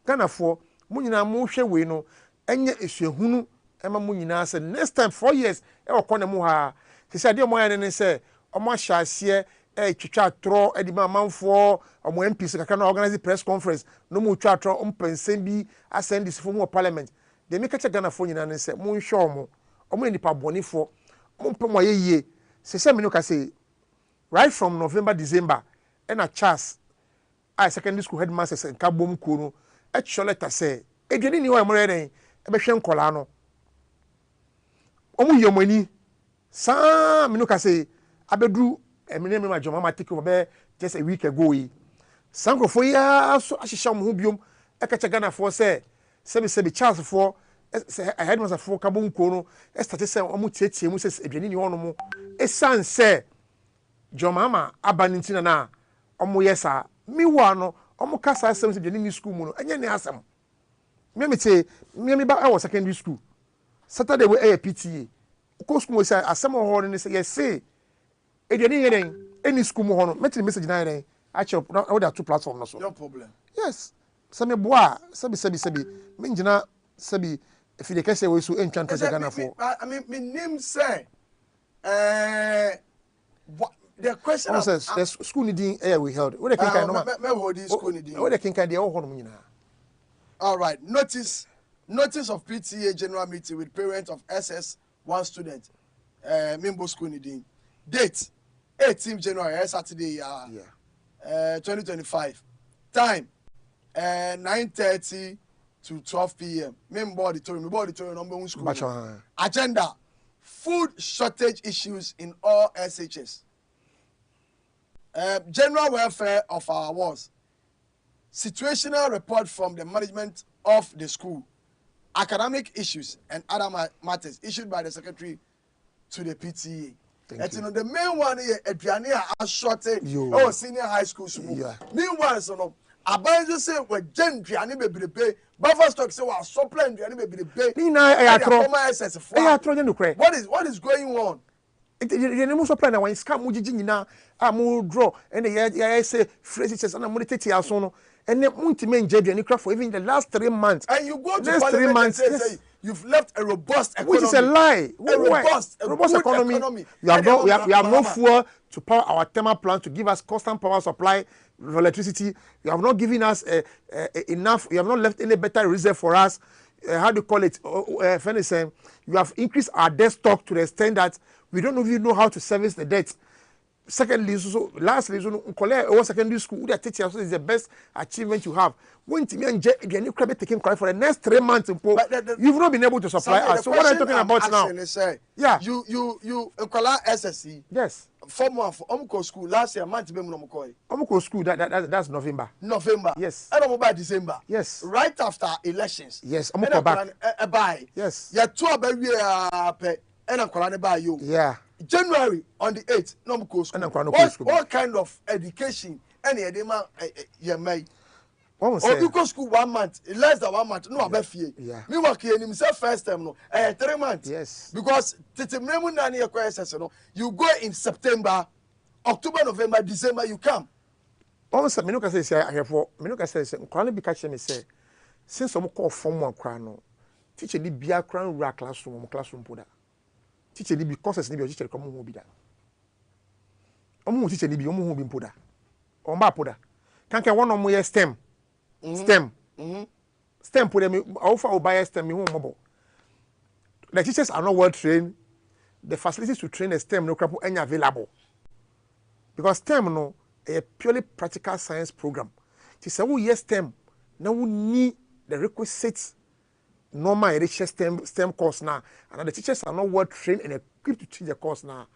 Ghana for munyina mo hwe we no enye esuehunu ema munyina say next time 4 years e okone mu ha. Ti say de mo ya ne say omo ahyaase twitwa atro edi ma manfo omo MPs kaka na organize press conference no mu twa atro ompensen bi asend this for mu parliament. De me kacha Ghana for nyina ne say mo nhwe omo nipa bonifo mo mpem ayeye se me no ka say right from November, December, and a Charles, I secondary school headmasters and Kabum Kuno, a letter say, a didn't know I'm ready, a Beshan Colano. Omu your money, some Minuka say, I bedrew a minimum my Jomama take over just a week ago. Sanko for ya, so I shall mubium, a Catagana for say, Sebi Charles for a headmaster for Kabum Kuno, a status of Omuteti, Moses, a Jenny Onomo, a son say, Jomama abanintina na omo yesa mi wa no omo kasa asem se ni school mu no enye ne asem me te me ba I was secondary school Saturday we PTA ko school we say asem ho no say yes say e de ni yeren any school mu ho no me te message na yeren a che na we da two platform no so no problem yes se me boa sebi me ngina sebi if the case we so entwan to Ghana for I mean me name say what the question of the school needing air we held. What the kinka no school needing. What the kinka dey all nyina. All right, notice of PTA general meeting with parents of SS1 student Mimbo school needing. Date 18 January Saturday 2025. Time 9:30 to 12 p.m. Main board auditorium number school. Bacho. Agenda: food shortage issues in all SHS. General welfare of our wards. Situational report from the management of the school. Academic issues and other matters issued by the secretary to the PTA. Thank you. The main one is a shortage. Senior high school school. Yeah. Meanwhile, so Abajo say we gen duane bebrebe. Buffer stock say we supply duane bebrebe. Ni na e atro. E atro je nukre. What is going on? You know supply na when scam mu gigi nyina a mu draw and the say phrases and mu tete aso no. And then ultimate JB and for even the last 3 months. And you go to next 3 months, and say you've left a robust economy. Which is a lie. A robust economy. We have no fuel to power our thermal plant to give us constant power supply of electricity. You have not given us enough. You have not left any better reserve for us. How do you call it? You have increased our debt stock to the extent that we don't even know how to service the debt. Secondly, lastly, secondary school, the teacher is the best achievement you have. When you credit taking credit for the next 3 months, you've not been able to supply us. So what are you talking about now? Yeah, you SSC. Yes. Form one for Omuko school last year. Month be Omuko school. That's November. November. Yes. And by December. Yes. Right after elections. Yes. Omuko back. Buy. Yes. Yeah, 2 about and I'm buy you. Yeah. January on the 8th, no go school. What kind of education any edema you may? Or you go school 1 month, less than 1 month, no about fear. Yeah. Me work here himself first time no, 3 months. Yes. Because Titimemu Nani no, you go in September, October, November, December, you come. Also, me no can say I have for me no can say nkwale bi ka che me say since some call form 1 kra no teacher ni bia kra ra classroom poda. Teacher ni bi courses ni bi teacher come ho bi da. Omo teacher ni bi omo ho bi poda. Omba poda. Kan one of mo STEM. STEM. STEM poda me offer buy STEM me ho mobo. The teachers are not well trained. The facilities to train a STEM no crap any available. Because STEM no a purely practical science program. Teacher who yes STEM now we need the requisites normal STEM course now, and the teachers are not well trained and equipped to teach the course now.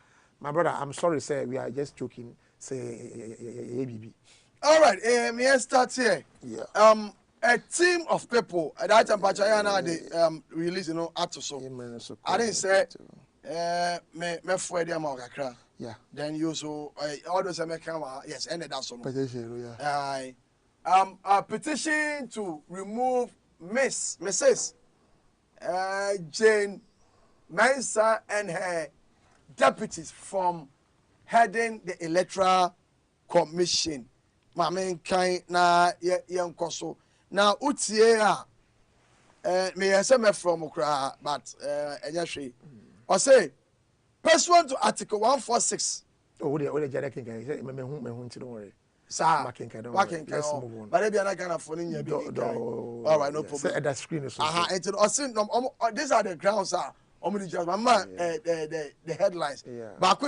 My brother, I'm sorry, sir, we are just joking. Say, ABB. All right, may I start here? Yeah. A team of people at that time, Pachayana, they release, after so. I didn't say, me for the Amaka. Yeah. Then you so all those American, yes, and that's all. Petition, yeah. A petition to remove Mrs. Jane Mensah and her deputies from heading the Electoral Commission. Mamen kai na yenkoso. Now utie me yeseme from ukra but enya hwe. O say pursuant to Article 146. Oh, we jare king kai say me hu nti don't worry. Sir, let's move on. But maybe another kind of phone in your all right, no problem. Say at that screen is these are the grounds, sir. The headlines. Yeah. But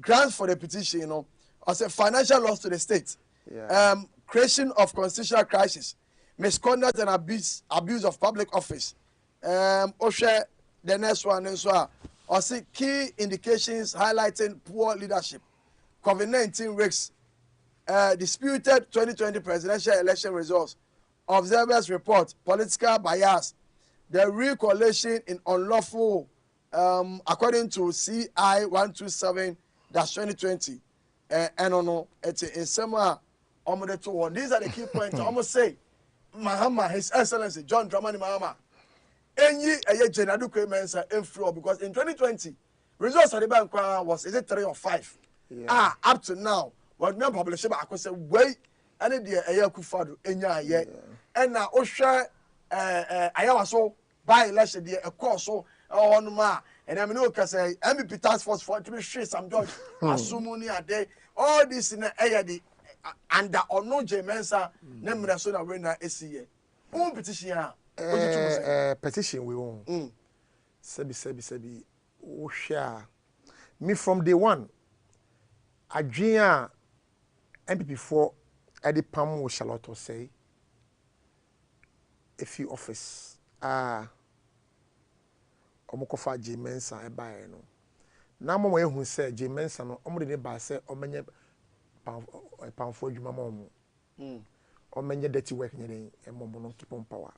grounds for the petition, I said financial loss to the state. Yeah. Creation of constitutional crisis, misconduct and abuse of public office. The next one and so on. I see key indications highlighting poor leadership. COVID-19 risks. Disputed 2020 presidential election results. Observers report political bias. The real coalition in unlawful, according to CI 127-2020. And on it's in summer. These are the key points. I almost say, Mahama, His Excellency John Dramani Mahama. Any Jenadu Mensah inflow because in 2020 results of the bank was 3 or 5. Yeah. Up to now. What no publish I could say wait and the Ayakufado enya and now Osha Ayawaso by election a course so on ma and I know can say MVP task force for to be sure some judge assuming a day all this in the under or no J Mensah name so na winner SCA petition petition we won sebi Osha me from day one Adrian MPP4 Eddie Pam Charlotte say a few office omokofa J Mensa e bae no na mo ehu se J Mensa no omo de ne ba se omenye pamfo adwuma ma omo omenye dirty work nyene e mo no keep on power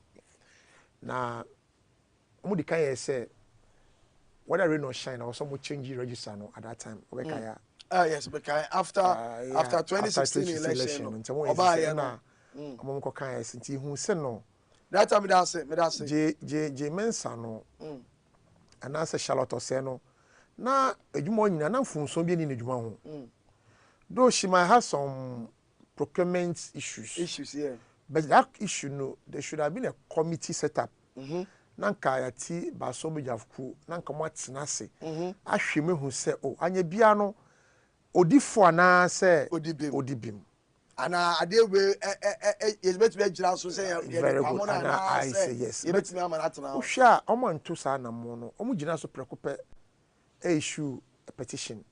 na omo di kan ye se whether rain or shine or some change register no at that time we kaya yes because after 2016 election oba ye na omo ko kan ye sinti hu se no that time me da say J Mensa no and answer Charlotte say no na adwuma nyina na mfunso bi ni adwuma ho though she might have some procurement issues yeah, but that issue no there should have been a committee set up nanka yati baso bujafku nanka mwatina se ahweme hu se o anya bia no odifo ana se odibim ana adewe yes bet be gira so say amona na I say yes bet me amana tena uhwa omonto sa na mo no omo gina so prekope issue a petition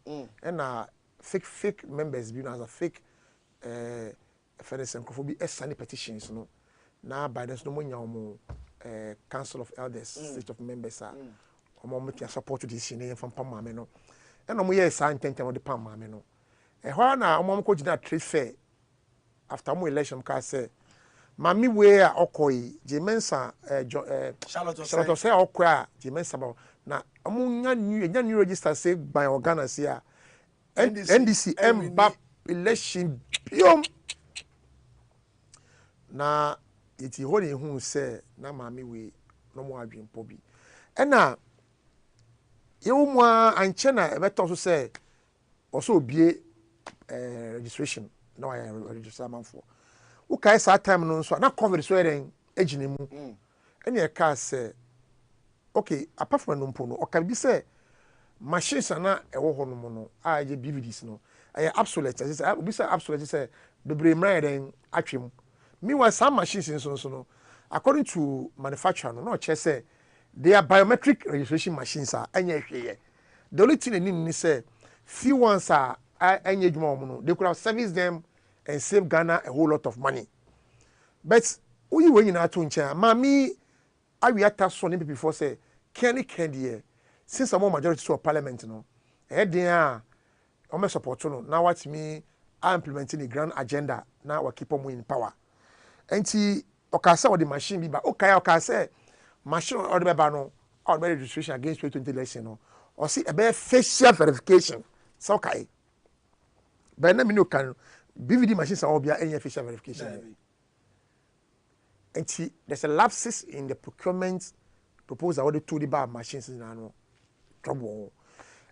and fake members be as a fake FNS nkofo esane petitions no na by this no monya omo council of elders state of members are omo metia support this in from pamame no and omo ye sa intentem of the pamame no ho na omo ko gina trade fair after mo election ka say mami we a okoyi J Mensa Charlotte say okwa J Mensa ba na omo nya new register say by organa say a NDC mbap election piom na iti hori hu se na mami we no mo adwempo bi ena yewu anche na ebeto so se oso obie registration na wa register manfo wo kai sa time no so na cover so eren ejine mu ene e ka se okay apart from no mpo no o ka bi se machines na ewo ho no mo no a je BVDs no aye obsolete say obi say obsolete say bebre mra eren atwem meanwhile some machines in so according to manufacturer no say they are biometric registration machines are anya hweye the only thing they need is say few ones are anya dwuma no they could have serviced them and save Ghana a whole lot of money but we nyina to nchen mami awiata so ne before say Kenny Kendi since I'm majority to parliament no den a o support no now what me are implementing the grand agenda now we keep them in power. Enti okasa o the machine bi ba okasa machine or the ba no or the registration against 2020 election no or see a facial verification so okay but na me no can BVD machines are obia any facial verification enti there's a lapses in the procurement proposal or the to the bar machines na no trouble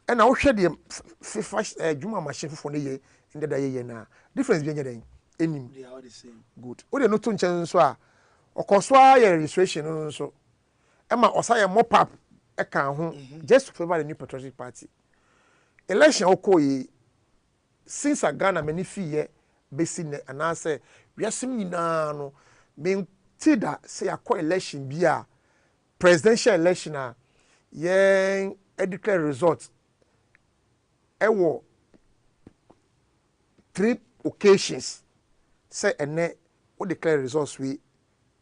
and now share the juma machine for the year in the year na difference be anything enim they are the same good we dey no to nchen so a okoso a registration no so e ma osa mop up e kan ho just to favor the new patriotic party election okoyi since a Ghana many fee besi ne anase wiasem nyina no me tida say akọ election bi a presidential election a ye declare result ewo 3 occasions say ene we declare results we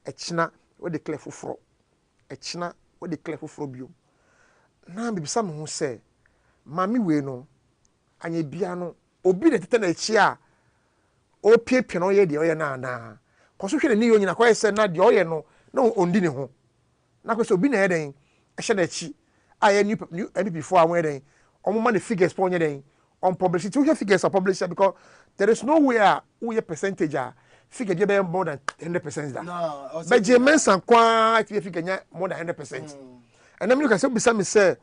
echina we declare foforo echina we declare foforo bio na me bisa me ho say mami we no anya bia no obi de tete na echi a o piepie no ye de oye na na koso hwe ne yo nyina kwa say na de oye no na ondi ne ho na kwa so obi na ye den ehye na echi a ye new MP4 awon den omo ma the figures pon ye den on publicity we figures are published because there is nowhere we percentage figure be more than 100% that no but J Mensa kwa figure more than 100% and then you can say bisa me say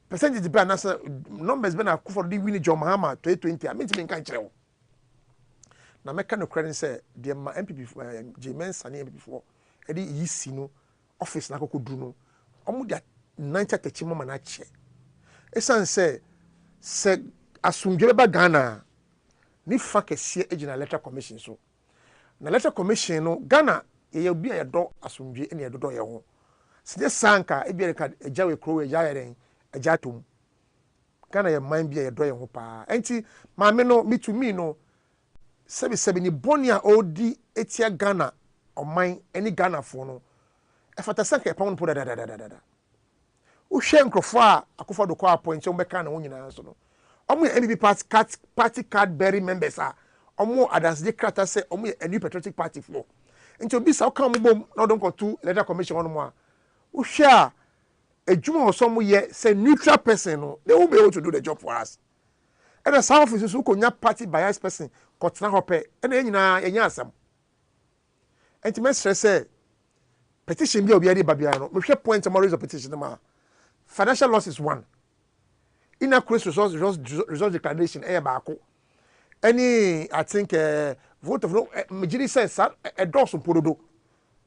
percentage be na numbers be na for the win John Mahama 2020 I mean to me kan kire wo na me kan credit say the MPP J Mensa na MPP4 e di yisi no office na kokodu no omo dia 90 mama na che esan say asumdwe ba Ghana ni fa kese ejina electoral commission so na electoral commission no Ghana ye obi a yedo asumdwe ene yedo ye ho se sanka e bi ka ejawe kro eja yeren eja tom Ghana ye man bi yedo ye ho pa enti maame no me to me no sebi ni bonia odi etia Ghana ɔman any Ghana for no ɛfata sɛ nka ɛpɔn po da wohwɛ nkurɔfoɔ a Akufo-Addo kɔ appoint ɔmbɛka na wo nyinaa so no ɔmo yɛ NPP party card bearing members a ɔmo adansede krata sɛ ɔmo yɛ a new patriotic party floor nti obi sa ɔka mo bom na ɔdɔn kɔtu electoral commission hɔ no mu a wohwɛ a adwuma wɔ so ɔmo yɛ sɛ neutral person no they won't be able to do the job for us ɛna saa office so konya party bias person kɔtena hɔ pɛ ɛna yɛn nyinaa yɛnyɛ asɛm nti mɛsrɛ sɛ petition bi a obiara de ba biara no mehwɛ point ma raise petition no ma financial loss is one inaccurate resource declaration ɛyɛ baako any I think vote of no majority says a dose pododo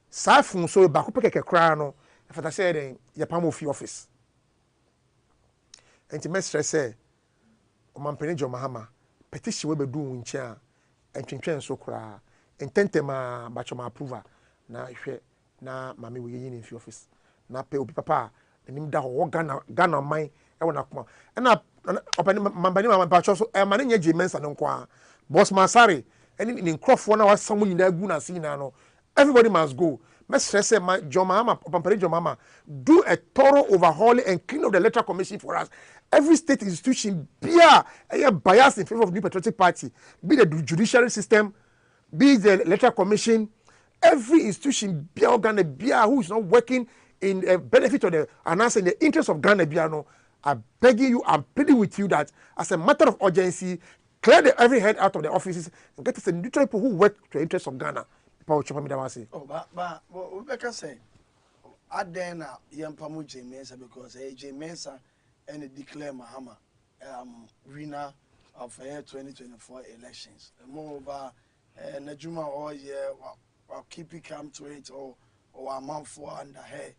saa fun so baako pɛ kɛkɛ koraa no ɛfata sɛ den yɛpam ofi office nti mɛsrɛ sɛ ɔmampani John Mahama petition we bɛdu wo nkyɛn a ntwentwɛn so koraa ntɛntɛm a bachoma approval na hwɛ na mame we yɛyi ne fi office na pɛ obi papa a anim da hɔ Ghana man ɛwɔ na koma ɛna ɔpani mampani mama bacho so ɛma ne nyɛ J-Mensa no nko a Boss Masari ɛne ne nkrɔfoɔ na wasam nyinaa gu na sina no everybody must go mɛsrɛ sɛ John Mahama ɔpampani John Mahama do a thorough overhauling and clean up the electoral commission for us. Every state institution be a bias in favor of New Patriotic Party, be the judiciary system, be the electoral commission, every institution be Ghana be who is not working in the benefit of the announcing the interest of Ghana be no. I'm begging you, I'm pleading with you that as a matter of urgency, clear every head out of the offices and get us a neutral people who work to the interest of Ghana. Oh, but we can say, I then Yampamu J-Mensa because J-Mensa and declare Mahama winner of 2024 elections. Moreover, Najuma all year or keep it come to it or a month for under her.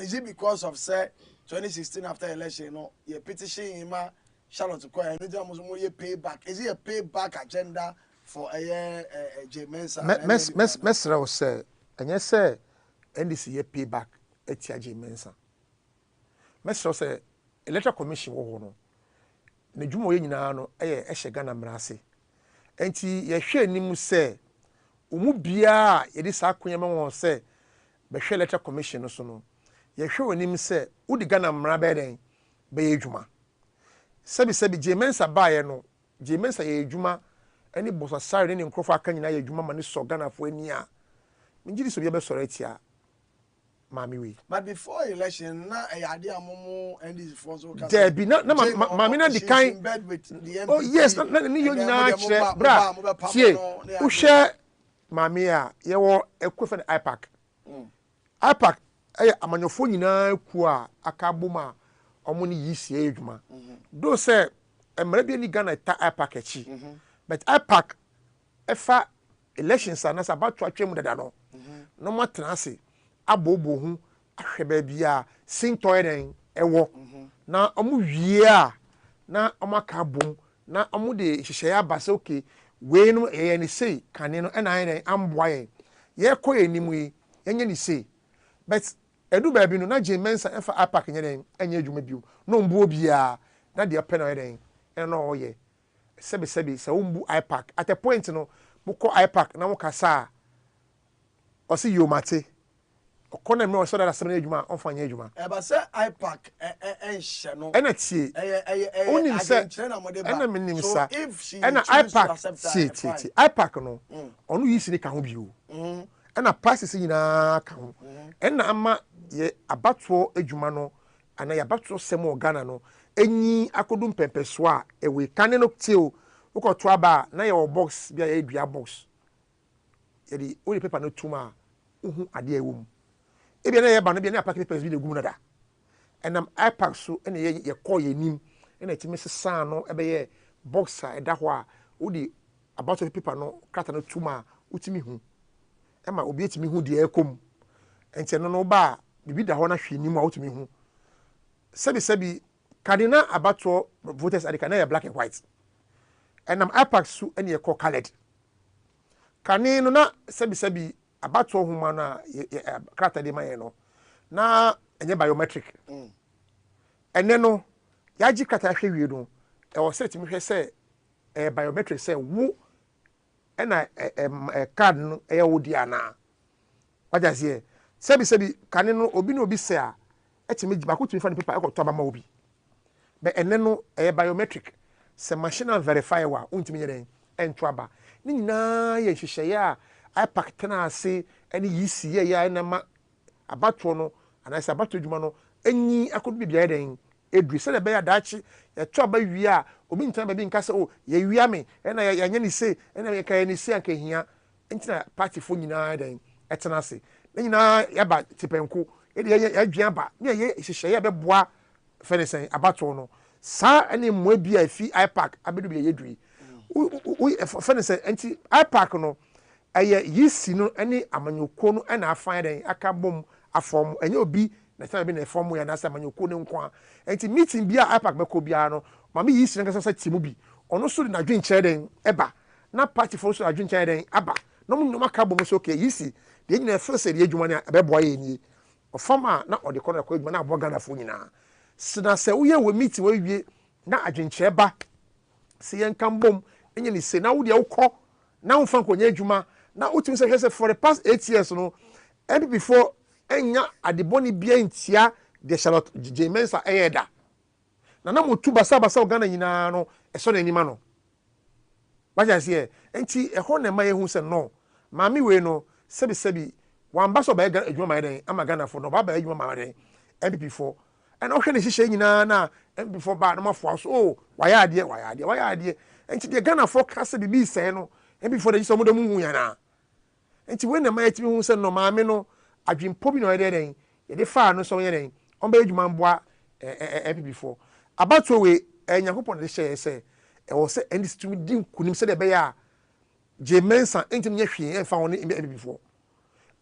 Is it because of say 2016 after election, you know, your petition in my Charlotte to call and you payback? Is it a payback agenda for a J-Mensa? Mesra will say, and yes, sir, and this year payback at J-Mensa. Mesra say, electoral commission wo no na dwuma ye nyina no ehye Ghana mrase enti ye hwe nim se omu bia ye di sa akonya ma won se be hwe electoral commission no so no ye hwe onim se udi Ghana mra be den be ye dwuma sebi J-Mensa baaye no J-Mensa ye dwuma ani bosa sare ne nkrofo aka nyina ye dwuma ma ne so Ghana fo ani a ngiri so bia be soro atia. But before election, na ayade amomo and this for so can there be na mami na the kind oh yes na ni yo nyina kire bra tie wo hwe mami a ye wo ekwefa IPAC IPAC amanyofo nyina ku a aka boma omo ni yisie adwuma do say emra bi ni Ghana ta IPAC achi but IPAC efa elections na sa ba to atwem dada no no matrase abobo hu ahweba bia sintoyden ewo na omu wie a na omaka bom na omu de hyehyɛ abase okay we no ye ne sei kane no na ayen amboa ye koye nimu yi yenye ne sei but edu ba bi no na J-Mensa efa IPAC nye den enye adwuma biu no mbuo bia na de apɛ na yeden na oye sebi se umbu IPAC at a point no buko IPAC na mo kasa osi yomate okona me so that asem adwuma onfanya adwuma but say IPAC enhye no ena tie onim se ena menim sa ena IPAC tie IPAC no onu yisi ne ka ho bio ena passes nyina ka ho ena ama ye abato adwuma no ana ye abato sem o Ghana no enyi akodum pempeso a ewe kane no tie o ukoto aba na ye o box bia ye dua box ye di o paper no tuma uhu ade ewum ebia na ye ba no bia na IPAC papers bi de gum na da enam IPAC so ene ye call ye nim ene timi sesa no ebe ye boxer eda ho a odi about paper no krata no tuma utimi hu ema obi etimi hu de ekom ente no ba bibi da ho na hwe nim a utimi hu sebi kadina abato voters adika na ye black and white enam IPAC so ene ye call colored kane no na sebi abato huma na krata de maye no na enye biometric ene no yaji krata hwe wie no e wo set mi hwe se biometric se wo ena card no e wo di ana What does here? Sebi kane no obi no obi say a etime giba ko tumi fa ne paper e ko to ba ma obi. Be ene no e biometric. Se machine and verify wa untumi yeden ento aba. Ni nyina ye hwehweye a ipack tena ase ene yisi ye ya na ma abato no anase abato dwuma no enyi akodu bibia yeden edri se de be ya dachi ye to aba wi a obi ntana ba bi nka se o ye wia me ena ya nya ni se ena ye ka ni se anka hia entina party fo nyina yeden etena ase na nyina ya ba tipenko ede ya dwan ba na ye hwehweye be boa fenesen abato no sa ene mmoa bi a fi ipack abedu bi ye dwi fenesen enti ipack no aye yisi no ene amanyoko no ena afan den aka bom afom enye obi na tell me na form ya na sa amanyoko ne nko enti meeting bi a ipack beko bia no mama yisi nka sa timu bi ono so na dwen kyere den eba na party for so na dwen kyere den aba no mu aka bom so okay yisi de nyina feel say de adwuma ne abeboa ye ni ofama na ode kono ko adwuma na aboga na fo nyina sina se wo ye wo meeting wo wie na adwenkyere ba se yen kan bom enye ni se na wo de wokọ na wo fa nkonya adwuma na utumi say for the past 8 years no and before enya adeboni bia ntia de Charlotte Jemensa eyeda na motu basa Uganda nyina no eso na anima no baja se enti eho na ma yehu se no maami we no sebi wan baso ba adwuma ma den ama Ghana for no ba adwuma ma den MP4 and o hwe ne hihye nyina na MP4 ba na mafo so oh waya ade enti de Ghana for kase bibi se no MP4 de so mo do mu hu yana enti we na ma yetimi hu se no maami no adwimpo bi no yede den yede fa no so yede den on ba adwuma mboa MP4 abato we Nyankopon de share se e wo se endi stumi din kunim se de be ya Jemensa enti nya hwe e fa won MP4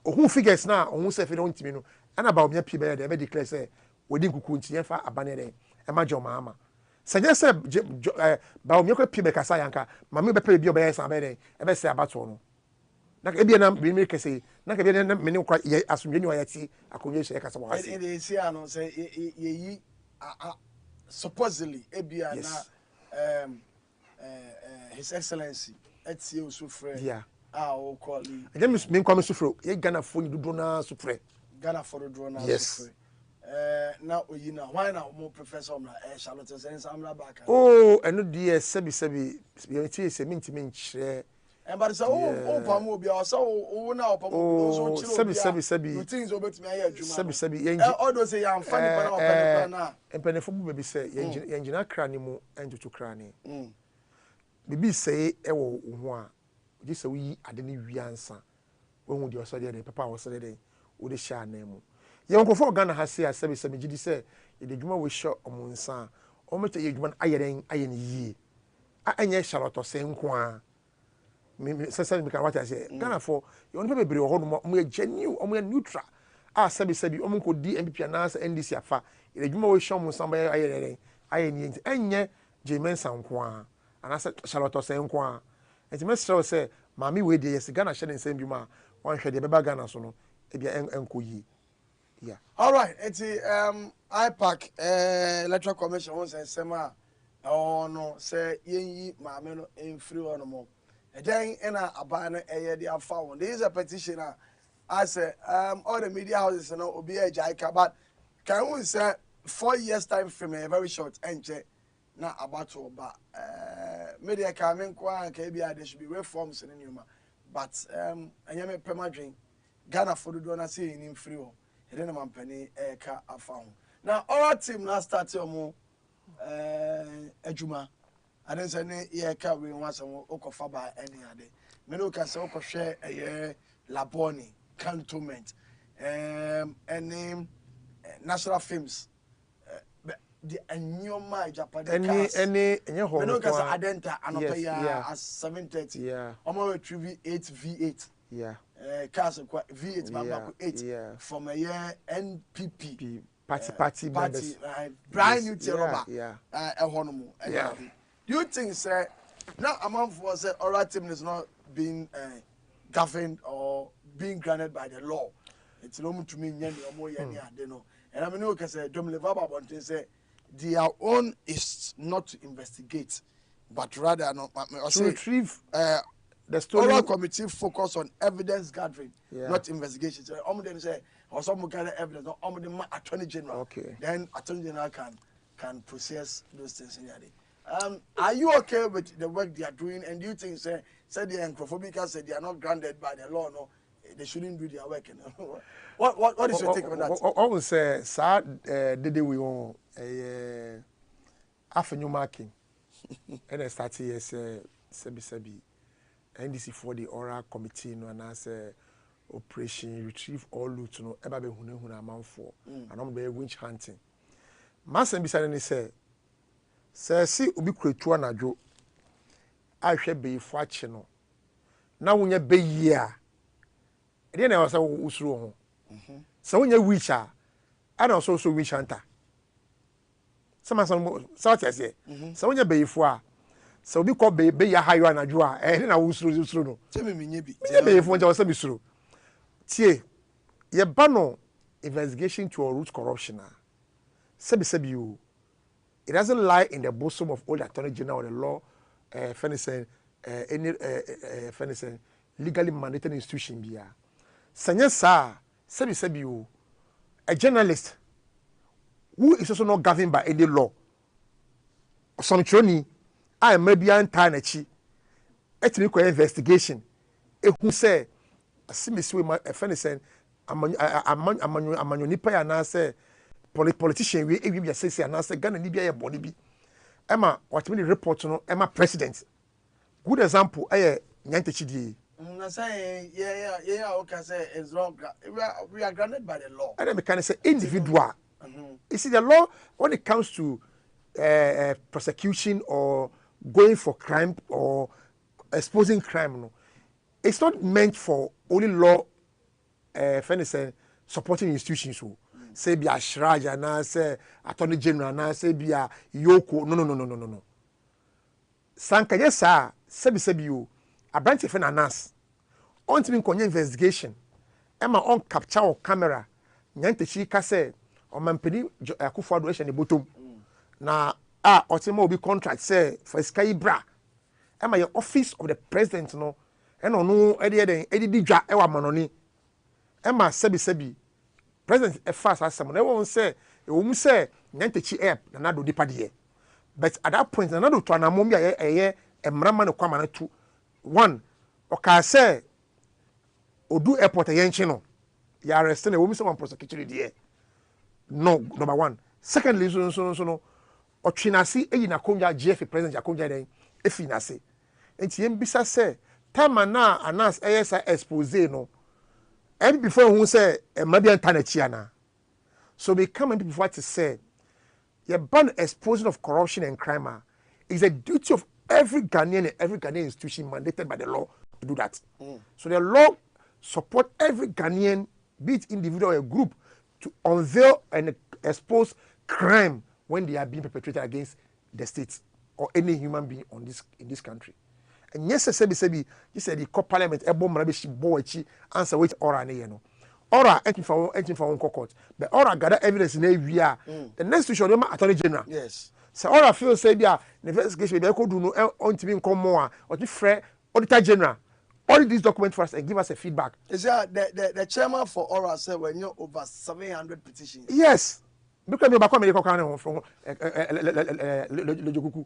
ohun figures na ohun se fe don timi no ana ba omia pi be ya de be declare se wodi nkuku nti yen fa abane den e ma jo maama sanje se ba omia ko pi be kasa yanka mama be pe bi obe san be den e be se abato no na ka ebia na me kese na ka ebia na me ne kwa asomdwe ni wayati akonye se kasa wa ase e see ano say ye supposedly ebia na his excellency etie osufre yeah o call it again me kwa me sufre ye Ghana fo ni dodo na sufre Ghana for do na yes na oyina why na mo professor na Charlotte sense amla back oh eno die sebi ye tie se mintimi nkyere and but so o pam obi o so o na o pam obi so chiro sebi you think so betimi aye adwuma sebi yenji all those say am funny pa na o pa na empenefo bu bebi se yenjina kra ni mu entutu kra ni bibi se e wo ho a ji se wi ade ni wiansa wo hu de o so de papa wo so de wo de sha na mu ye nkofo Ghana ha se a sebi gidi se ye de dwuma wo sho omunsa o mete ye dwuma aye ni yi a enye Charlotte se nko a me sese me kan wata se Ghana for you on bebre ho no mo ye genuine mo ye neutral a sebi o mo ko di MPP na se NDC afa ye dwuma wo sho omunsa ba aye ni enye Jemensa nko a anase Charlotte se nko a enti me sere se mami we de yes Ghana hye nsem bi ma wan hwe de beba Ghana so no e bia enko yi yeah all right it's IPAC electoral commission won say sema no say yenyi maame no enfri ono mo then ena aba na eye de afa won there is a petition I say all the media houses no obi ejaika but can we say 4 years time frame a very short enche na abato ba media coming kwa ka bia there should be reforms in new but anyame pemadwen Ghana for do na say in free o e dey na mampani ka afa ho now our team na start omo adwuma aden say ne ye ka we wasam okofa ba any ade me no ka say okohwe Laboni cantonment any national films the anyoma Japan any ho me no ka say adenta anopa ya as 7:30 yeah omo retrieve 8 V8 yeah cars V8 baba 8 from a year NPP party members brand new Tiroba yeah ehonomo do you think say now among for say oral team is not being governed or being granted by the law it's no to me nyani omo ye ni ade no and I mean no say Dominic Baba Bontin say their own is not to investigate but rather no to retrieve the story. Oral committee focus on evidence gathering, Yeah. not investigation. So, then say, or some gather evidence, or the attorney general. Okay. Then attorney general can process those things in there. Are you okay with the work they are doing? And do you think say the Anthropophobica said they are not grounded by the law? No, they shouldn't do their work. You know? What is your take on that? I would say, sir, did we own a avenue marking, and I started as sebi NDC for the oral committee, no, and as operation retrieve all loot, no, ever be huna amount for, and I'm be winch hunting. Master beside any say see ubi kretu anadwo ahwe be ifo no na wonya be yia e dey na wasa usuro ho so wonya witch a ana so witch hunter sama so say so wonya be ifo a so obi ko be ya hayo anadwo a e dey na usuro no Tell me menye bi be ifo nja wasa bisuro tie ye ba no investigation to root corruption a sebi you. It doesn't lie in the bosom of all the attorney general or the law, any legally mandated institution. Bia. Sanya sa, sebi you, a journalist who is also not governed by any law. Some choni, I may be anti-nachi. Ethnic investigation. Who say, Simiswe, a fenison, amanyo nipa ya na say. Politician we be say and answer Ghana ni bia body bi Emma what me report no Emma president good example Nyantechi die na say yeah okay say it's wrong we are grounded by the law and then can say individual you see the law when it comes to prosecution or going for crime or exposing crime no it's not meant for only law supporting institutions so say be a shraja na say attorney general na say be a yoko no sanka yesa sebi you a branch of finance on to konye investigation ema on capture or camera Nyantechi ka say o mampeni Akufo-Addo ehye ne bottom na otema obi contract say for sky bra ema your office of the president no eno no edi dwa e wa manoni ema sebi President fast as someone won't say Nyantechi app na do dipa de but at that point na do to anamom ya emrama no kwama na tu one oka say odu airport yenchi no ya arrest na wo mi say one prosecutor de no number one secondly so no otwinase eyi na konja GF president akonja den efinase enti yem bisa say time na announce ASI expose no and before who say maybe antanachiana. So we come into before to say your ban exposure of corruption and crime is a duty of every Ghanaian and every Ghanaian institution mandated by the law to do that. So the law support every Ghanaian, be it individual or a group, to unveil and expose crime when they are being perpetrated against the state or any human being in this country. And yes, sebi, you said the parliament, she boy, answer which ora ne no. Ora, entry for one court. But ora gather evidence in every year. The next to show them attorney general. yes So ora feel say the investigation they could do no on to be come more or to free auditor general. All these documents for us and give us a feedback. is the chairman for oral said when you're over 700 petitions Yes. Because me back medical can from Lojokuku.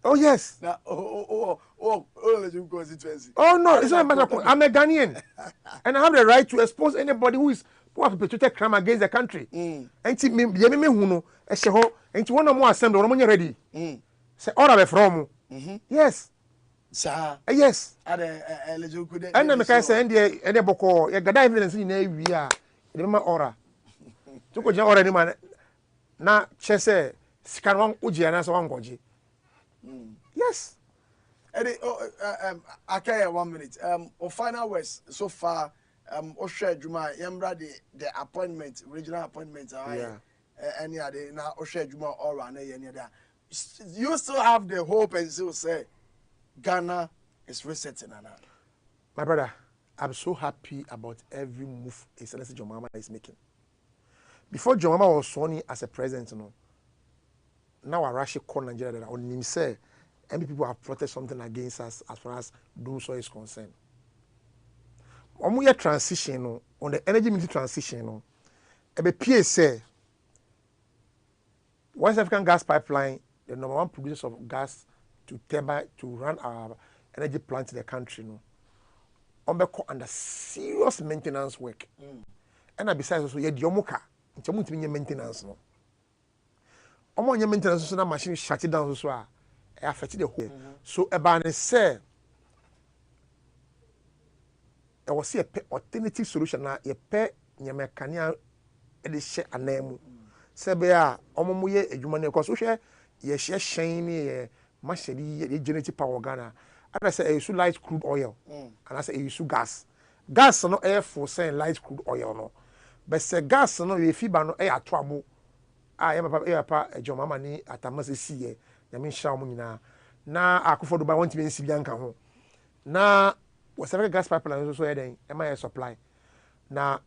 Oh yes. now the constituency Oh no, it's not a matter of I'm a Ghanaian. And I have the right to expose anybody who has perpetrated crime against the country. And me who know and one more assembly or ready. Say all of from. Yes. sir Yes. and And I say and the boko ya gada evidence in a year. The ora. To go already man na chese scan one uji and so one goji. Yes. Eddie, I carry 1 minute. Final words so far. Oshe Juma, Yembra the appointment, regional appointment. Any other now Oshe Juma or any other. You still have the hope and still say Ghana is resetting now. My brother, I'm so happy about every move Excellency John Mahama is making. Before John Mahama was sworn in as a president, now I rush call Nigeria on him say many people have plotted something against us as far as doing so is concerned. On your transition, on the energy ministry transition, a PSA, West African gas pipeline, the number one producer of gas to run our energy plant in the country, under serious maintenance work. And besides also, you have Yomoka, it's a maintenance. Omo nye maintenance so na machine shut it down so a e affect the whole. So e ba ne say e was a alternative solution na ye pe nyamekania e de hye anam. Se be a omo mo ye adwuma na because so hwe ye hye hyen ni ye machine ye generative power Ghana. And say e use light crude oil. And I say e use gas. Gas no air for saying light crude oil no. But say gas no ye fiba no e atoabo. Papa John Mama ni atamase siye nyame hya mo nyina na akofo do ba want me nsi bianka ho na West African gas pipeline so eden e ma supply na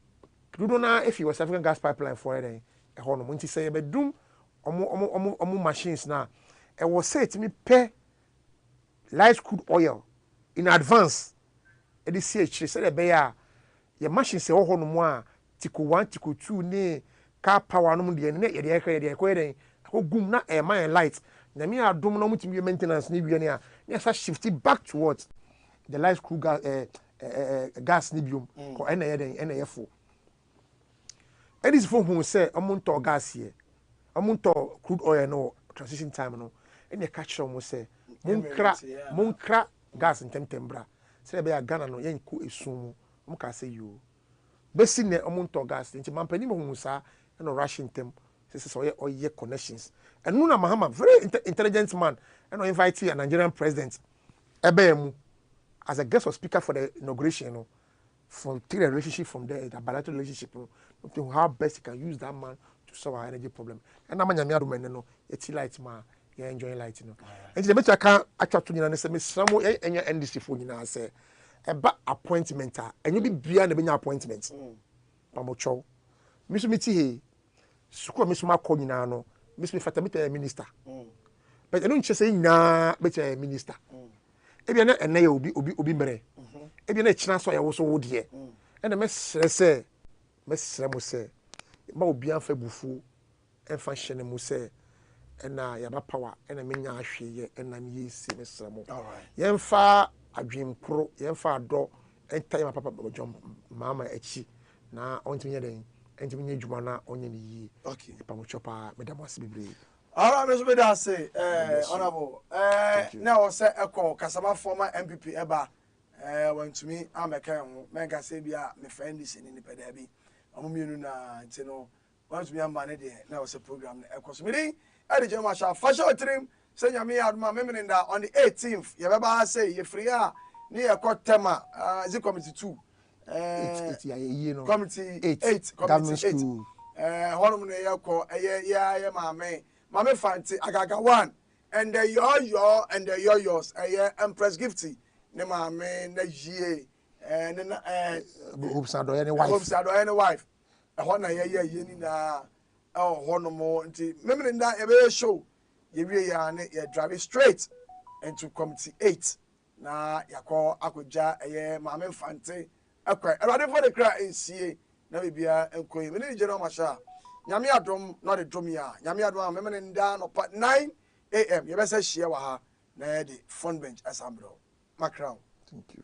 dudu na if you West African gas pipeline for eden e ho no nti say be dum omo machines na e was say it me pay light crude oil in advance e dey see actually say be ya your machines say ho no mo a tiko 1 tiko 2 ni car power no mu de ne ye de ko gum na e man light na me adom no mutimi maintenance ni wie ne a ne sa shift back towards the light crude gas ni biom ko ena ye den ena ye fo edis fo hu say omunto gas here omunto crude oil no transition time no ene ka kire mo say munkra gas ntembra say be ya Ghana no yen ko esum mo ka say yo besi ne omunto gas nti mampani mo hu sa no rushing them say or ye connections and Nuna Mahama very intelligent man and invite a Nigerian president ebemu as a guest or speaker for the inauguration, you know, from take the relationship from there, the bilateral relationship, you know, to how best you can use that man to solve our energy problem. And I'm a man, you know, it's light man, you're enjoying light, you know. And the better I can't actually, you know, say, some way and your NDC phone, you know, say about appointment, and you be beyond the appointments. Pamocho. Miss Miti, Suko Miss Marco, you know, Miss Fatamita minister. But I don't just say, nah, but a minister. Ebi na ene obi mere ebi na china so ya wo so wo de ene mesre mo se ma obi anfa bufu enfa hye ne mo se ena ya ba power ena menya ahwe ye ena me yesi mesre mo yemfa adwempro yemfa ado enta ya papa bojom mama echi na ontimi ye den entimi nya dwuma na onye ne yi okay pa mo chopa medamo asibibre. All right, Mr. Bedase, honorable. Now, say, echo Kasama former MPP Eba went to me. I'm a can make a sabia, my friend is in the pedabi. I'm you know, once we are managed, now it's a program. Echo meeting at the German shop. For sure, trim, send me out my memory on the 18th. You ever say, you're free near Court Tema, is it committee 2? Committee 8, committee 8. Hormone, yeah, mamma. Mame Fanti Agaga 1 and the yo and the yours Empress Gifty ne mame na yie and hopes ado any wife e ho na ye ni na ho no mo nti memre nda e be show ye wie ya ne ye drive straight into committee 8 na yakọ akọja Mame Fanti akwa erade for the cry nsie na bibia enkoyi me ni general masha Nyame adom not the drum ya. Nyame adom memene nda no 9 AM. You better share wa ha na the front bench assembly. Macron. Thank you.